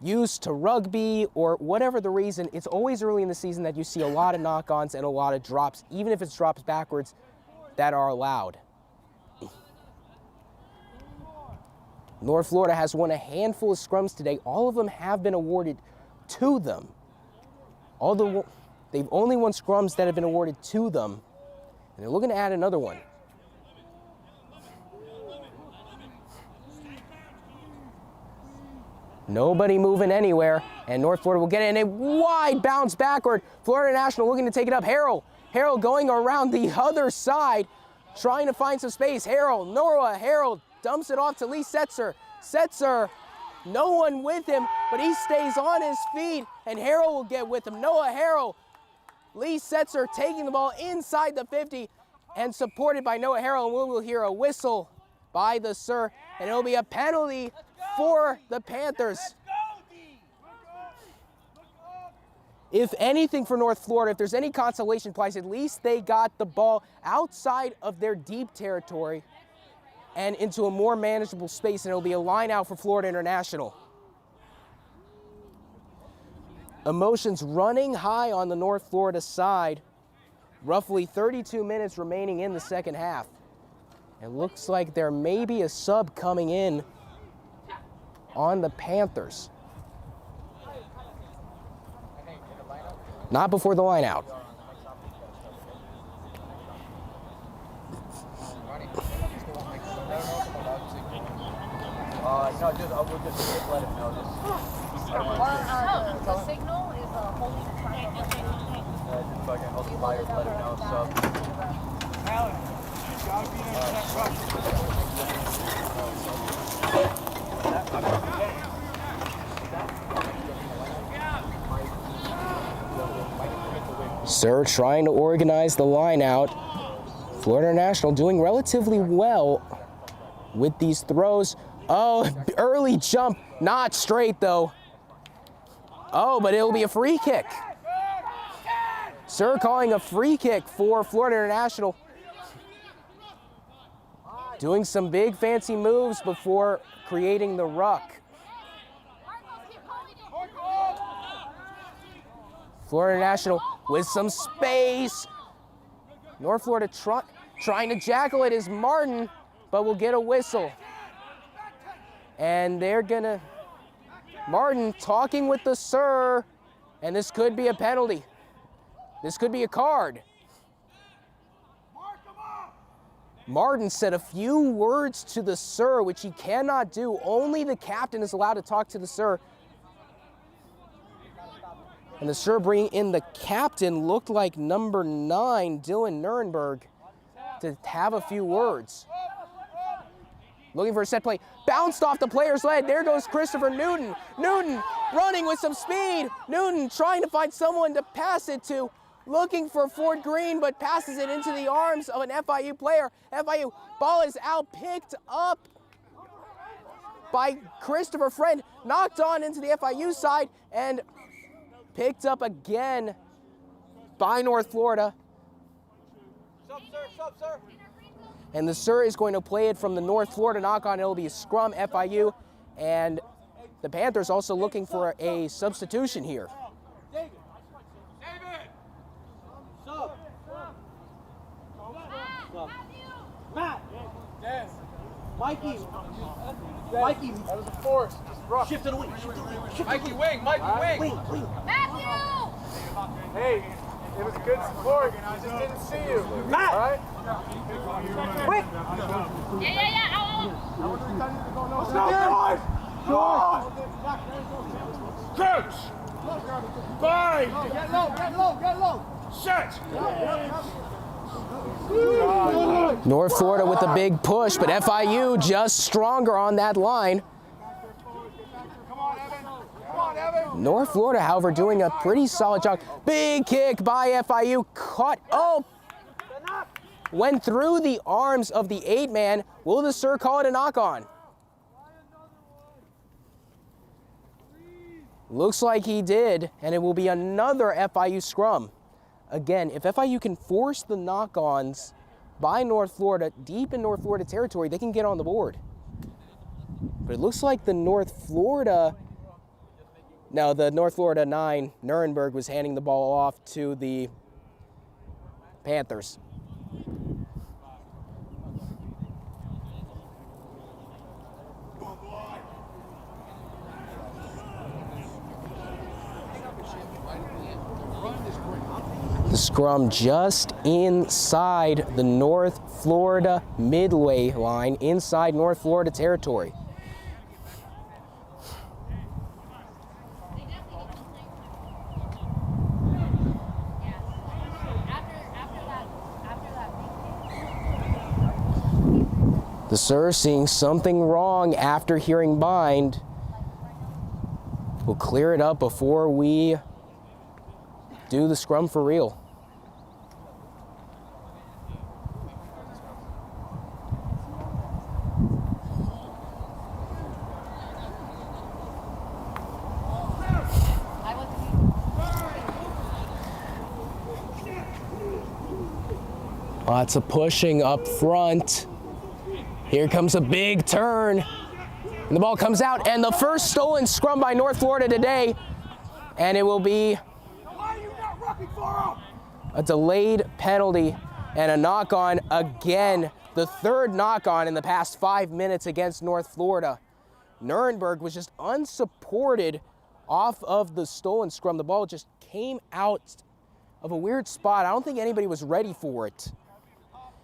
used to rugby or whatever the reason. It's always early in the season that you see a lot of knock-ons and a lot of drops, even if it's drops backwards, that are allowed. North Florida has won a handful of scrums today. All of them have been awarded to them. Although they've only won scrums that have been awarded to them, and they're looking to add another one. Nobody moving anywhere, and North Florida will get it in a wide bounce backward. Florida National looking to take it up. Harrell going around the other side, trying to find some space. Noah Harrell dumps it off to Lee Setzer. Setzer, no one with him, but he stays on his feet, and Harrell will get with him. Noah Harrell, Lee Setzer taking the ball inside the 50 and supported by Noah Harrell, and we will hear a whistle by the sir, and it'll be a penalty for the Panthers. If anything for North Florida, if there's any consolation prize, at least they got the ball outside of their deep territory and into a more manageable space, and it'll be a line out for Florida International. Emotions running high on the North Florida side. Roughly 32 minutes remaining in the second half. It looks like there may be a sub coming in on the Panthers. Not before the line out. No, we'll just let him know this. The signal is holding the triangle. Just fucking hold the flyers, let him know. So. Alan, you gotta be in that rush. Sir trying to organize the line out. Florida National doing relatively well with these throws. Oh, early jump, not straight though. Oh, but it'll be a free kick. Sir calling a free kick for Florida International. Doing some big fancy moves before creating the ruck. Florida National with some space. North Florida trying to jackal it is Martin, but will get a whistle. And they're gonna, Martin talking with the sir, and this could be a penalty. This could be a card. Martin said a few words to the sir, which he cannot do. Only the captain is allowed to talk to the sir. And the sir bringing in the captain looked like number 9, Dylan Nuremberg, to have a few words. Looking for a set play. Bounced off the player's leg. There goes Christopher Newton. Newton running with some speed. Newton trying to find someone to pass it to. Looking for Ford Green, but passes it into the arms of an FIU player. FIU ball is out, picked up by Christopher Friend, knocked on into the FIU side and picked up again by North Florida. Sub, sir, sub, sir. And the sir is going to play it from the North Florida knock-on. It'll be a scrum, FIU, and the Panthers also looking for a substitution here. David. Sub. Matt. Yes. Mikey. Mikey. That was a force. Just rough. Shift to the wing, shift to the wing. Shift Mikey wing. Mikey wing. wing. Matthew! Hey, it was good support. I just didn't see you. Matt. All right? Quick. Yeah. Out. Let's go, boys! Crouch. Bind. Get low. Set. North Florida with a big push, but FIU just stronger on that line. Come on, Evan. North Florida, however, doing a pretty solid job. Big kick by FIU, caught, went through the arms of the 8-man. Will the sir call it a knock-on? Looks like he did, and it will be another FIU scrum. Again, if FIU can force the knock-ons by North Florida deep in North Florida territory, they can get on the board. But it looks like the North Florida 9, Nuremberg, was handing the ball off to the Panthers. The scrum just inside the North Florida midway line, inside North Florida territory. The sir seeing something wrong after hearing bind. We'll clear it up before we do the scrum for real. Lots of pushing up front. Here comes a big turn. And the ball comes out, and the first stolen scrum by North Florida today. And it will be a delayed penalty and a knock-on again. The third knock-on in the past 5 minutes against North Florida. Nuremberg was just unsupported off of the stolen scrum. The ball just came out of a weird spot. I don't think anybody was ready for it.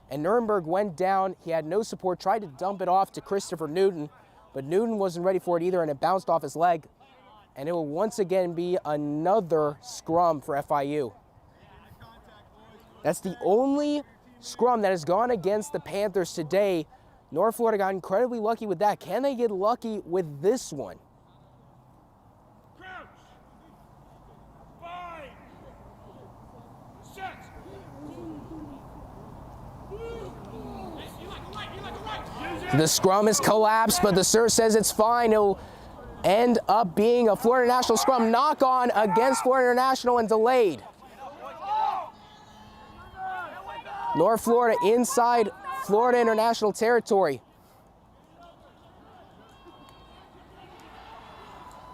And Nuremberg went down. He had no support, tried to dump it off to Christopher Newton, but Newton wasn't ready for it either, and it bounced off his leg. And it will once again be another scrum for FIU. That's the only scrum that has gone against the Panthers today. North Florida got incredibly lucky with that. Can they get lucky with this one? Crouch. Bind. Set. The scrum is collapsed, but the sir says it's fine. It'll end up being a Florida International scrum knock-on against Florida International and delayed. North Florida inside Florida International territory.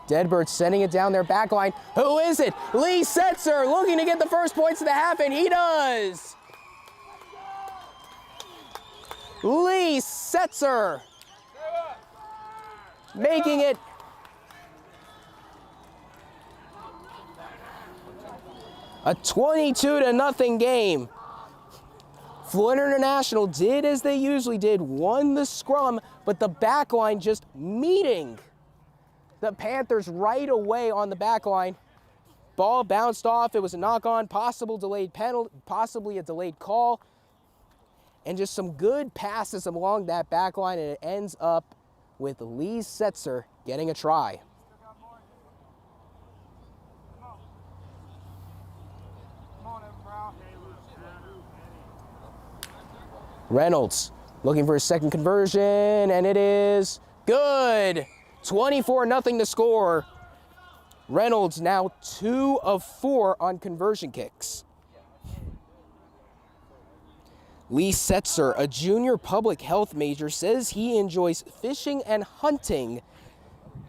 Deadbird sending it down their back line. Who is it? Lee Setzer looking to get the first points of the half, and he does. Lee Setzer making it a 22-0 game. Florida International did as they usually did, won the scrum, but the back line just meeting the Panthers right away on the back line. Ball bounced off. It was a knock-on, possible delayed penalty, possibly a delayed call, and just some good passes along that back line, and it ends up with Lee Setzer getting a try. Reynolds looking for a second conversion, and it is Good. 24-0 to score. Reynolds now 2 of 4 on conversion kicks. Lee Setzer, a junior public health major, says he enjoys fishing and hunting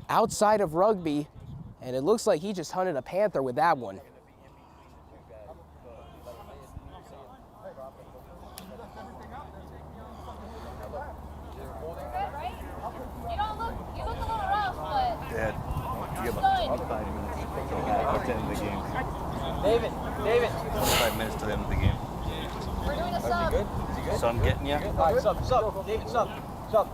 outside of rugby, and it looks like he just hunted a panther with that one. You look a little rough, but Dad, you have good. 5 minutes to end the game. David. 5 minutes to the end of the game. We're doing a sub. So I'm getting you. All right, sub. David, sub. Go.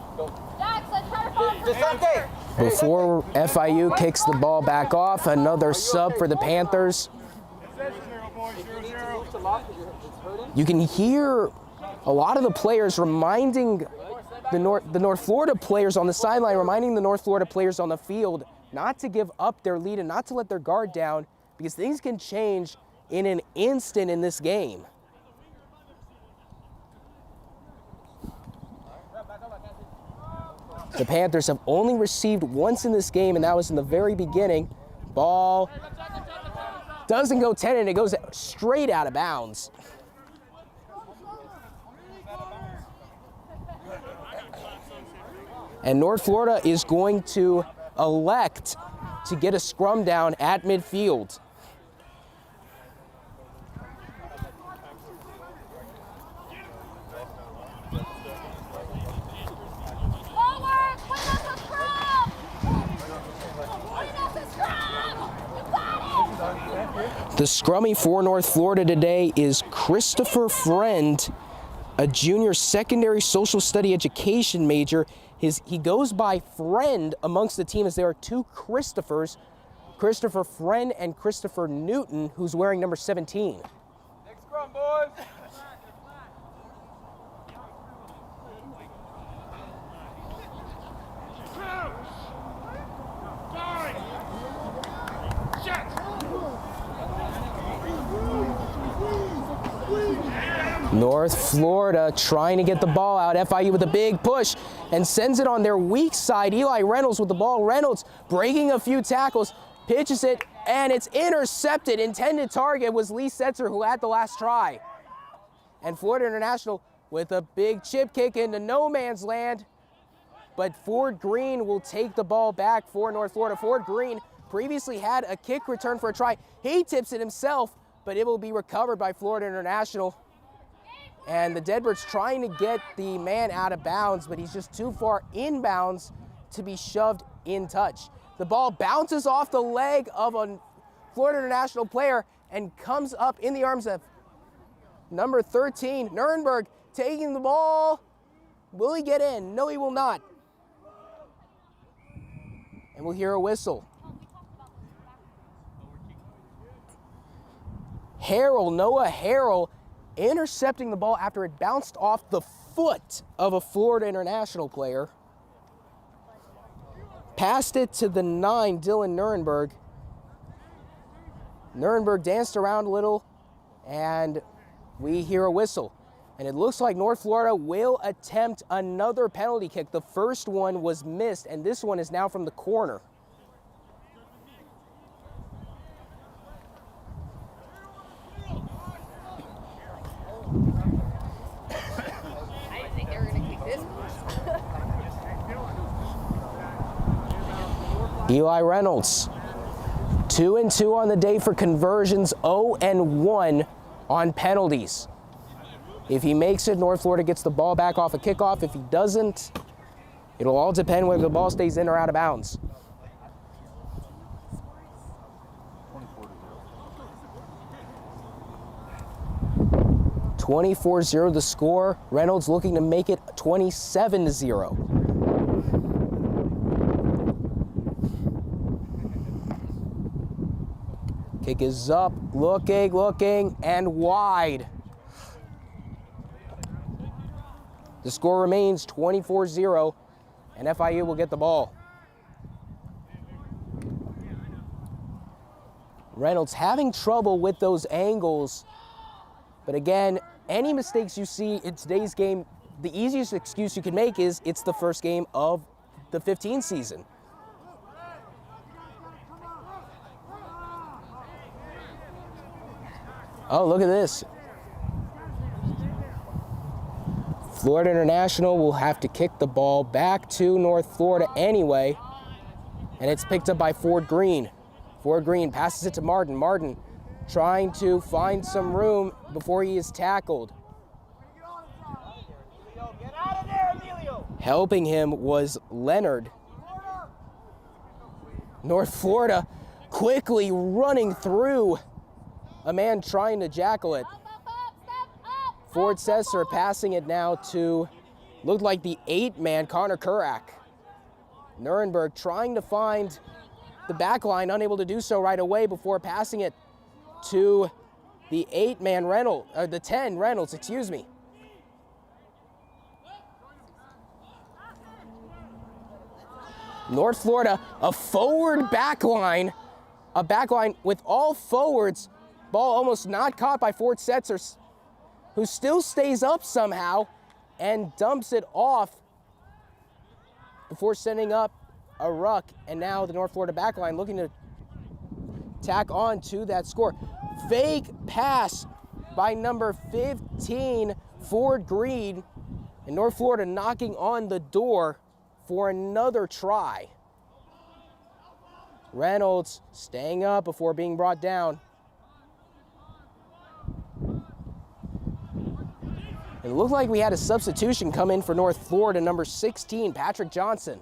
Dax, let's try to follow Just okay. Before FIU kicks the ball back off, another sub for the Panthers. You can hear a lot of the players reminding the North Florida players on the sideline, reminding the North Florida players on the field not to give up their lead and not to let their guard down, because things can change in an instant in this game. The Panthers have only received once in this game, and that was in the very beginning. Ball doesn't go 10, and it goes straight out of bounds. And North Florida is going to elect to get a scrum down at midfield. forward! Win us a scrum! Win us a scrum! You got it! The scrummy for North Florida today is Christopher Friend, a junior secondary social study education major. He goes by Friend amongst the team, as there are 2 Christophers, Christopher Friend and Christopher Newton, who's wearing number 17. Next scrum, boys. North Florida trying to get the ball out. FIU with a big push and sends it on their weak side. Eli Reynolds with the ball. Reynolds breaking a few tackles, pitches it, and it's intercepted. Intended target was Lee Setzer, who had the last try. And Florida International with a big chip kick into no man's land. But Ford Green will take the ball back for North Florida. Ford Green previously had a kick return for a try. He tips it himself, but it will be recovered by Florida International. And the Deadbirds trying to get the man out of bounds, but he's just too far inbounds to be shoved in touch. The ball bounces off the leg of a Florida International player and comes up in the arms of number 13, Nuremberg, taking the ball. Will he get in? No, he will not. And we'll hear a whistle. Noah Harrell, intercepting the ball after it bounced off the foot of a Florida International player. Passed it to the 9, Dylan Nuremberg. Nuremberg danced around a little, and we hear a whistle. And it looks like North Florida will attempt another penalty kick. The first one was missed, and this one is now from the corner. I didn't think they were going to kick this much. Eli Reynolds, 2-2 on the day for conversions, 0-1 on penalties. If he makes it, North Florida gets the ball back off a kickoff. If he doesn't, it'll all depend whether the ball stays in or out of bounds. 24-0 the score. Reynolds looking to make it 27-0. Kick is up, looking, and wide. The score remains 24-0, and FIU will get the ball. Reynolds having trouble with those angles, but again, any mistakes you see in today's game, the easiest excuse you can make is it's the first game of the 15 season. Oh, look at this. Florida International will have to kick the ball back to North Florida anyway, and it's picked up by Ford Green. Ford Green passes it to Martin. Martin trying to find some room before he is tackled. Get out of there, Emilio. Helping him was Leonard. North Florida quickly running through a man trying to jackal it. Ford Sesser passing it now to, looked like the 8-man Connor Kurak. Nuremberg trying to find the back line, unable to do so right away before passing it to the 8-man Reynolds, or the 10 Reynolds, excuse me. North Florida, a forward back line, a back line with all forwards. Ball almost not caught by Ford Setzer, who still stays up somehow and dumps it off before sending up a ruck. And now the North Florida back line looking to tack on to that score. Fake pass by number 15, Ford Green, and North Florida knocking on the door for another try. Reynolds staying up before being brought down. It looked like we had a substitution come in for North Florida, number 16, Patrick Johnson.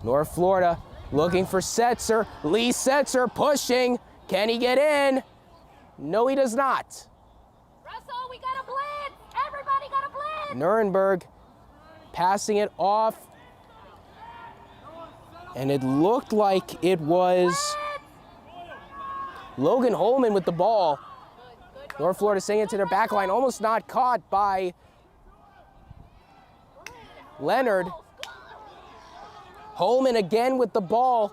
North Florida looking for Setzer. Lee Setzer pushing. Can he get in? No, he does not. Russell, we got a blitz. Everybody got a blitz. Nuremberg passing it off. And it looked like it was Logan Holman with the ball. North Florida sending it to their back line, almost not caught by Leonard. Holman again with the ball.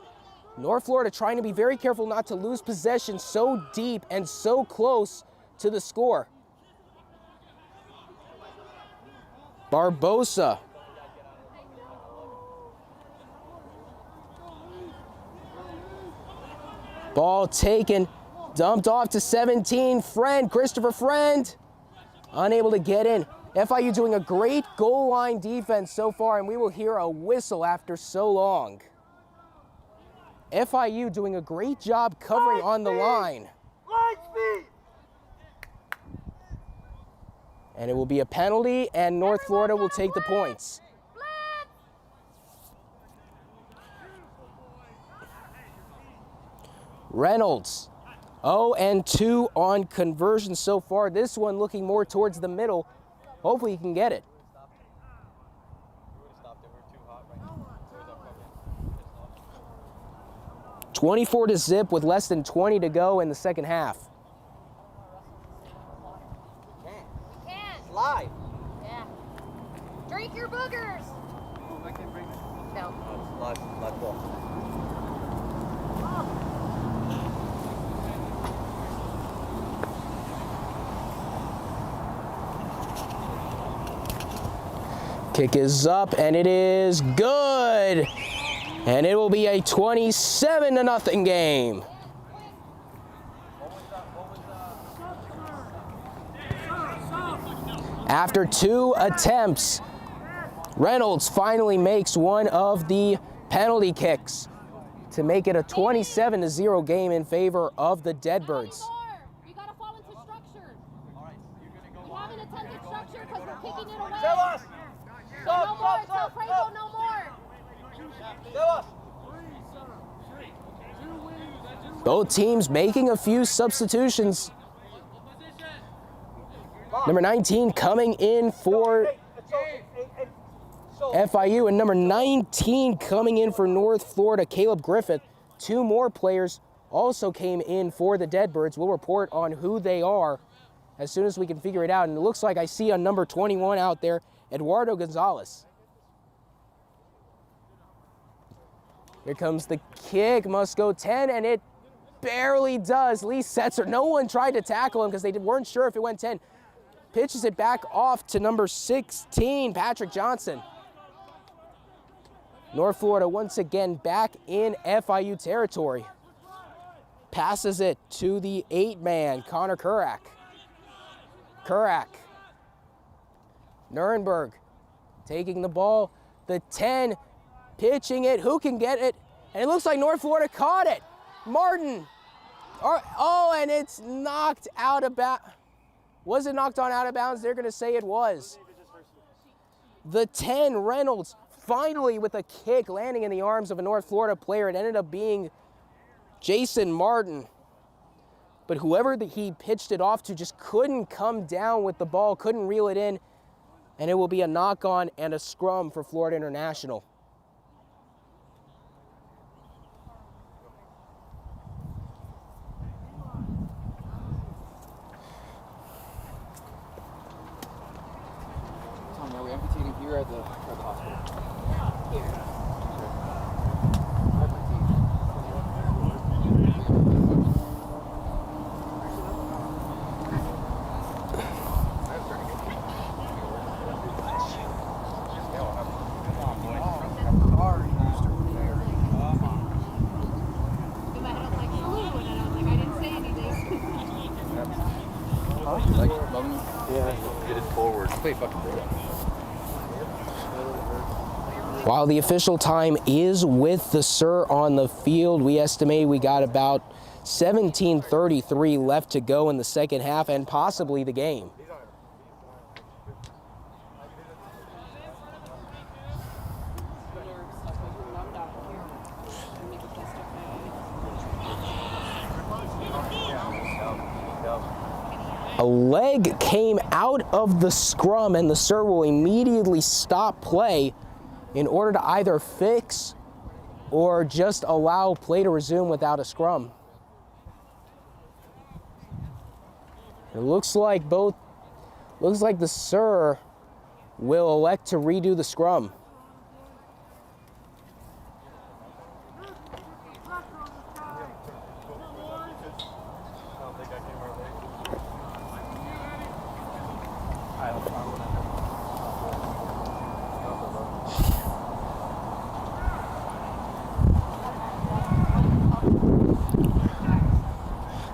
North Florida trying to be very careful not to lose possession so deep and so close to the score. Barbosa. Ball taken, dumped off to 17, Christopher Friend, unable to get in. FIU doing a great goal line defense so far, and we will hear a whistle after so long. FIU doing a great job covering on the line. And it will be a penalty, and North Florida will take the points. Reynolds, 0-2 on conversion so far. This one looking more towards the middle. Hopefully he can get it. 24-0 with less than 20 to go in the second half. We can. Live. Yeah. Drink your boogers. No. Live ball. Kick is up, and it is good. And it will be a 27-0 game. After 2 attempts, Reynolds finally makes one of the penalty kicks to make it a 27-0 game in favor of the Deadbirds. You gotta fall into structure. You haven't attempted structure because we're kicking it away. Tell us. So no more. Tell Franco no more. Tell us. Both teams making a few substitutions. Number 19 coming in for FIU, and number 19 coming in for North Florida, Caleb Griffith. 2 more players also came in for the Deadbirds. We'll report on who they are as soon as we can figure it out. And it looks like I see on number 21 out there, Eduardo Gonzalez. Here comes the kick, must go 10, and it barely does. Lee Setzer, no one tried to tackle him because they weren't sure if it went 10. pitches it back off to number 16, Patrick Johnson. North Florida once again back in FIU territory. Passes it to the 8-man, Connor Kurak. Kurak. Nuremberg taking the ball. The 10, pitching it. Who can get it? And it looks like North Florida caught it. Martin. Oh, and it's knocked out of bounds. Was it knocked on out of bounds? They're going to say it was. The 10, Reynolds, finally with a kick landing in the arms of a North Florida player. It ended up being Jason Martin. But whoever he pitched it off to just couldn't come down with the ball, couldn't reel it in. And it will be a knock-on and a scrum for Florida International. Tommy, are we amputating here at the hospital? Here. While the official time is with the Sir on the field, we estimate we got about 17:33 left to go in the second half and possibly the game. A leg came out of the scrum and the Sir will immediately stop play in order to either fix or just allow play to resume without a scrum. It looks like the Sir will elect to redo the scrum.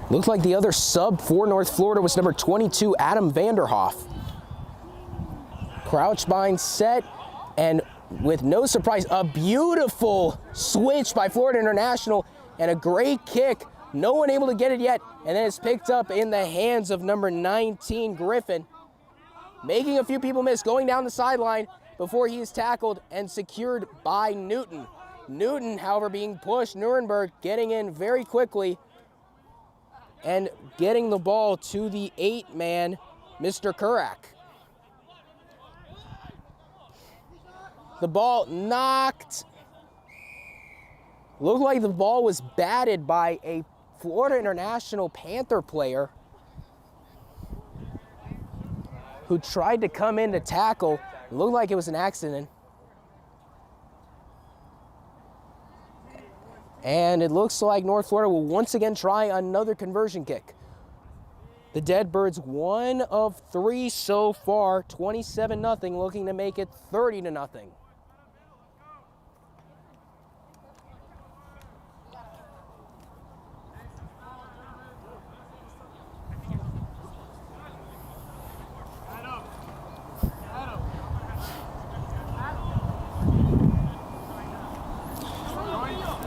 Looks like the other sub for North Florida was number 22, Adam Vanderhoff. Crouch bind set, and with no surprise, a beautiful switch by Florida International and a great kick. No one able to get it yet, and then it's picked up in the hands of number 19, Griffin. Making a few people miss, going down the sideline before he is tackled and secured by Newton. Newton, however, being pushed. Nuremberg getting in very quickly and getting the ball to the 8-man, Mr. Kurak. The ball knocked. Looked like the ball was batted by a Florida International Panther player who tried to come in to tackle. It looked like it was an accident. And it looks like North Florida will once again try another conversion kick. The Deadbirds 1 of 3 so far, 27-0, looking to make it 30-0.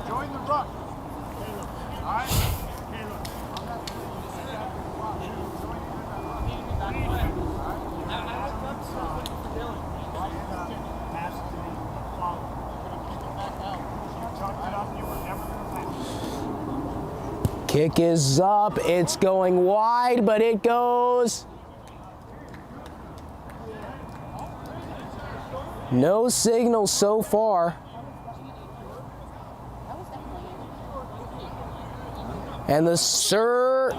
Join the ruck. All right? Kick is up, it's going wide, but it goes. No signal so far. And the Sir.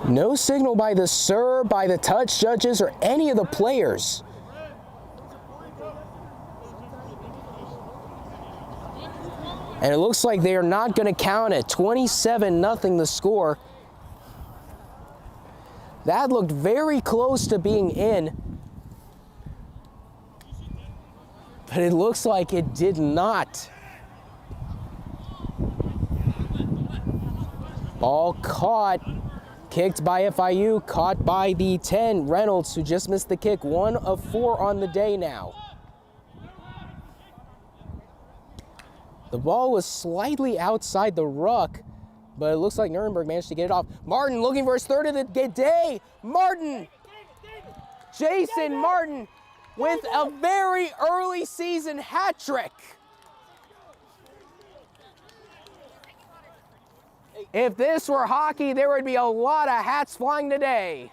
No signal by the Sir, by the touch judges, or any of the players. And it looks like they are not going to count it. 27-0 the score. That looked very close to being in, but it looks like it did not. Ball caught, kicked by FIU, caught by the 10, Reynolds, who just missed the kick. 1 of 4 on the day now. The ball was slightly outside the ruck, but it looks like Nuremberg managed to get it off. Martin looking for his third of the day. Martin! Jason Martin with a very early season hat trick. If this were hockey, there would be a lot of hats flying today.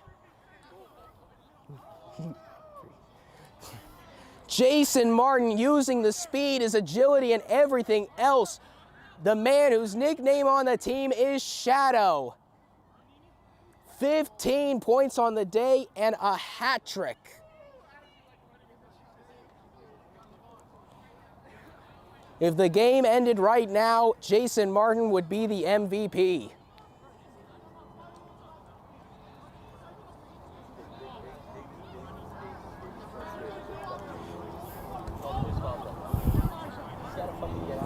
Jason Martin using the speed, his agility, and everything else. The man whose nickname on the team is Shadow. 15 points on the day and a hat trick. If the game ended right now, Jason Martin would be the MVP.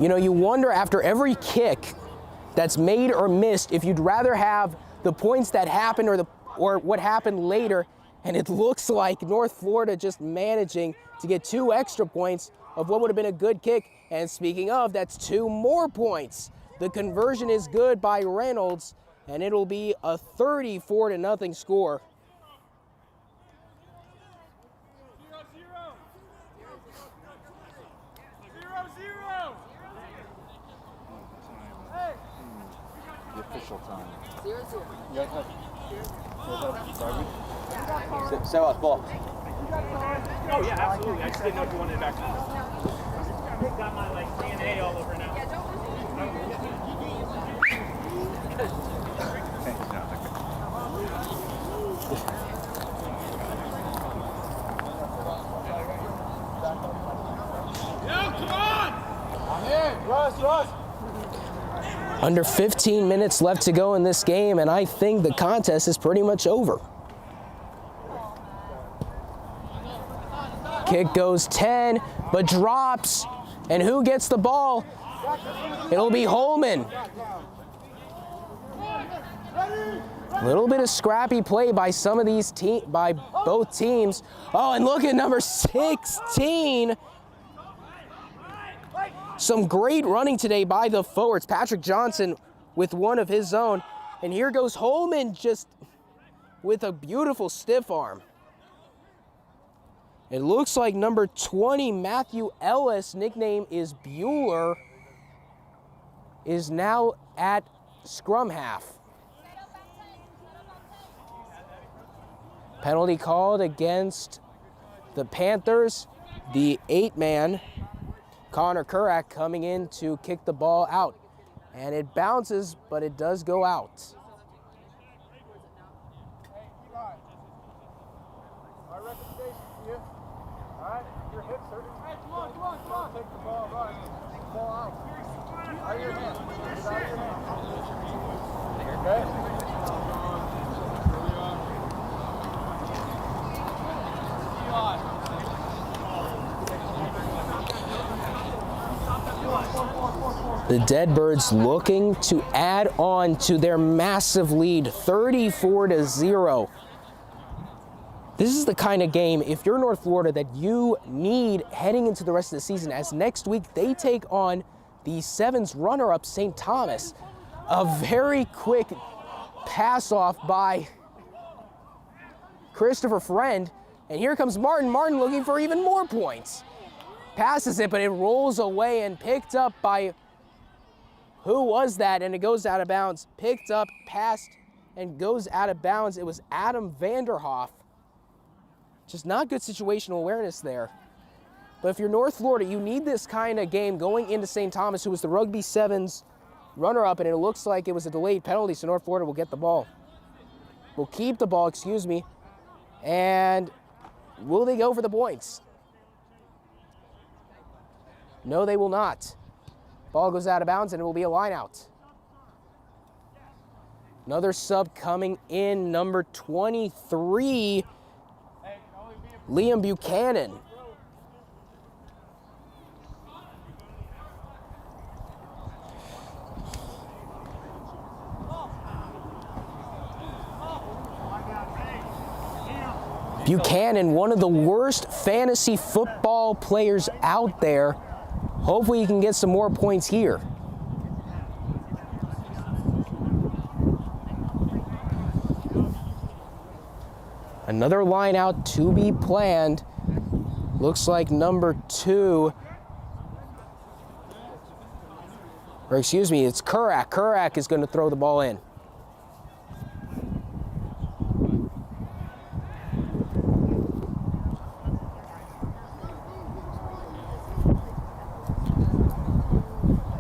You know, you wonder after every kick that's made or missed if you'd rather have the points that happened or what happened later, and it looks like North Florida just managing to get 2 extra points of what would have been a good kick. And speaking of, that's 2 more points. The conversion is good by Reynolds, and it'll be a 34-0 score. The official time. 0-0. You guys have Rugby? Sell us ball. Oh, yeah, absolutely. I just didn't know if you wanted it back. Got my like DNA all over now. Come on! I'm in. Russ. Under 15 minutes left to go in this game, and I think the contest is pretty much over. Kick goes 10, but drops. And who gets the ball? It'll be Holman. A little bit of scrappy play by some of these by both teams. Oh, and look at number 16. Some great running today by the forwards. Patrick Johnson with one of his own. And here goes Holman just with a beautiful stiff arm. It looks like number 20, Matthew Ellis, nickname is Bueller, is now at scrum half. Penalty called against the Panthers. The 8-man, Connor Kurak, coming in to kick the ball out. And it bounces, but it does go out. My recommendation to you, all right, your hips hurting. Hey, come on. Take the ball, run. Ball out. Out of your hand. Get out of your hand. Okay? The Deadbirds looking to add on to their massive lead, 34-0. This is the kind of game, if you're North Florida, that you need heading into the rest of the season, as next week they take on the Sevens runner-up St. Thomas. A very quick pass-off by Christopher Friend, and here comes Martin. Martin looking for even more points. Passes it, but it rolls away and picked up by, who was that? And it goes out of bounds. Picked up, passed, and goes out of bounds. It was Adam Vanderhoff. Just not good situational awareness there. But if you're North Florida, you need this kind of game going into St. Thomas, who was the Rugby Sevens runner-up, and it looks like it was a delayed penalty, so North Florida will get the ball. Will keep the ball, excuse me. And will they go for the points? No, they will not. Ball goes out of bounds, and it will be a line out. Another sub coming in, number 23, Liam Buchanan. Buchanan, one of the worst fantasy football players out there. Hopefully he can get some more points here. Another line out to be planned. Looks like number 2, or excuse me, it's Kurak. Kurak is going to throw the ball in.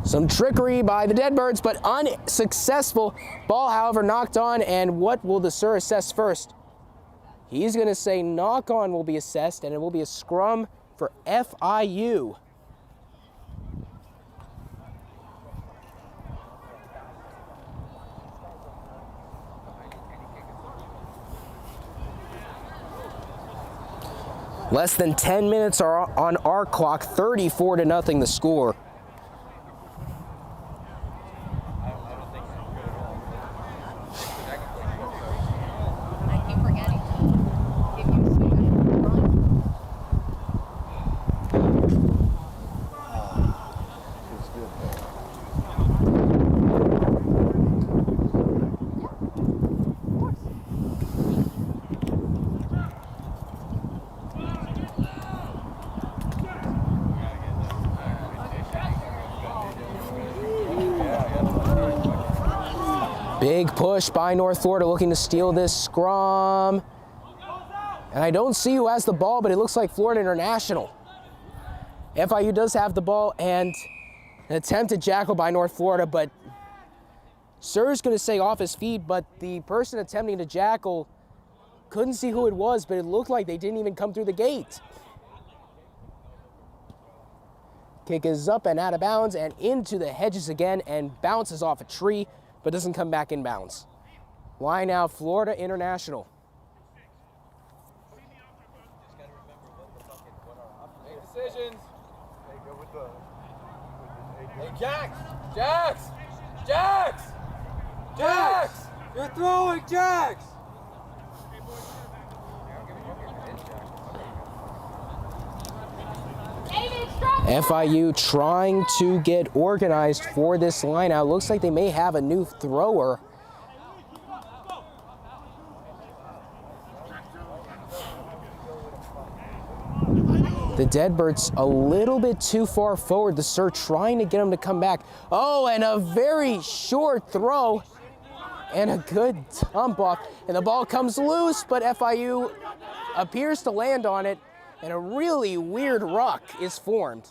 Some trickery by the Deadbirds, but unsuccessful. Ball, however, knocked on, and what will the Sir assess first? He's going to say knock on will be assessed, and it will be a scrum for FIU. Less than 10 minutes are on our clock, 34-0 the score. Big push by North Florida looking to steal this scrum. And I don't see who has the ball, but it looks like Florida International. FIU does have the ball, and an attempted jackal by North Florida, but Sir's going to say off his feet, but the person attempting to jackal couldn't see who it was, but it looked like they didn't even come through the gate. Kick is up and out of bounds and into the hedges again and bounces off a tree, but doesn't come back in bounds. Line out, Florida International. Make decisions. Hey, Jax! Jax! Jax! Jax! You're throwing, Jax! FIU trying to get organized for this line out. Looks like they may have a new thrower. The Deadbirds a little bit too far forward. The Sir trying to get them to come back. Oh, and a very short throw and a good dump off. And the ball comes loose, but FIU appears to land on it, and a really weird ruck is formed.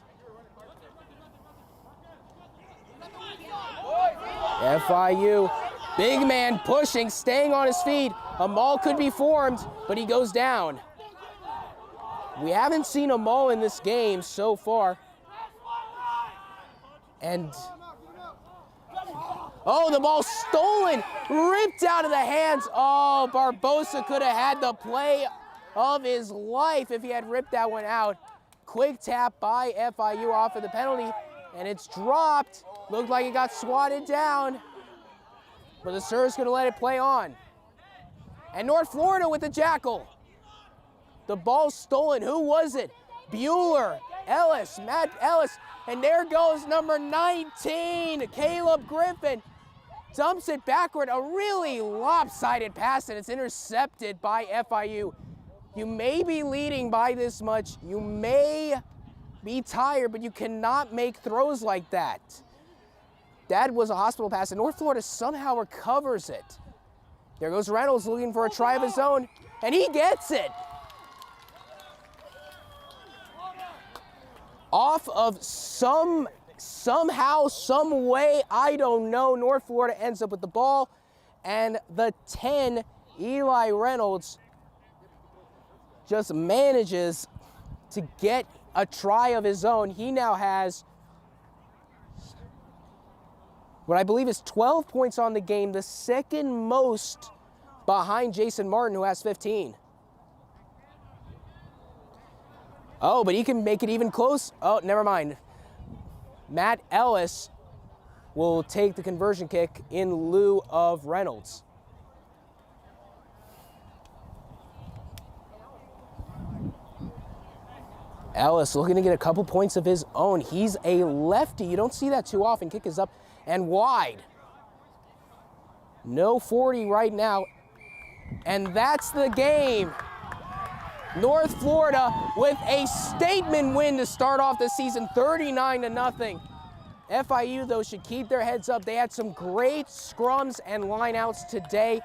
FIU, big man pushing, staying on his feet. A maul could be formed, but he goes down. We haven't seen a maul in this game so far. And, oh, the ball stolen, ripped out of the hands. Oh, Barbosa could have had the play of his life if he had ripped that one out. Quick tap by FIU off of the penalty, and it's dropped. Looked like it got swatted down, but the Sir's gonna let it play on. And North Florida with the jackal. The ball stolen, who was it? Bueller, Ellis, Matt Ellis, and there goes number 19, Caleb Griffin. Dumps it backward, a really lopsided pass, and it's intercepted by FIU. You may be leading by this much, you may be tired, but you cannot make throws like that. That was a hospital pass, and North Florida somehow recovers it. There goes Reynolds looking for a try of his own, and he gets it. Off of somehow, some way, I don't know, North Florida ends up with the ball, and the 10, Eli Reynolds, just manages to get a try of his own. He now has what I believe is 12 points on the game, the second most behind Jason Martin, who has 15. Oh, but he can make it even close. Oh, never mind. Matt Ellis will take the conversion kick in lieu of Reynolds. Ellis looking to get a couple points of his own. He's a lefty. You don't see that too often. Kick is up and wide. No 40 right now. And that's the game. North Florida with a statement win to start off the season, 39-0. FIU, though, should keep their heads up. They had some great scrums and lineouts today,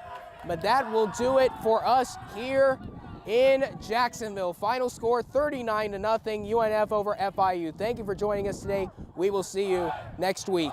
but that will do it for us here in Jacksonville. Final score, 39-0, UNF over FIU. Thank you for joining us today. We will see you next week.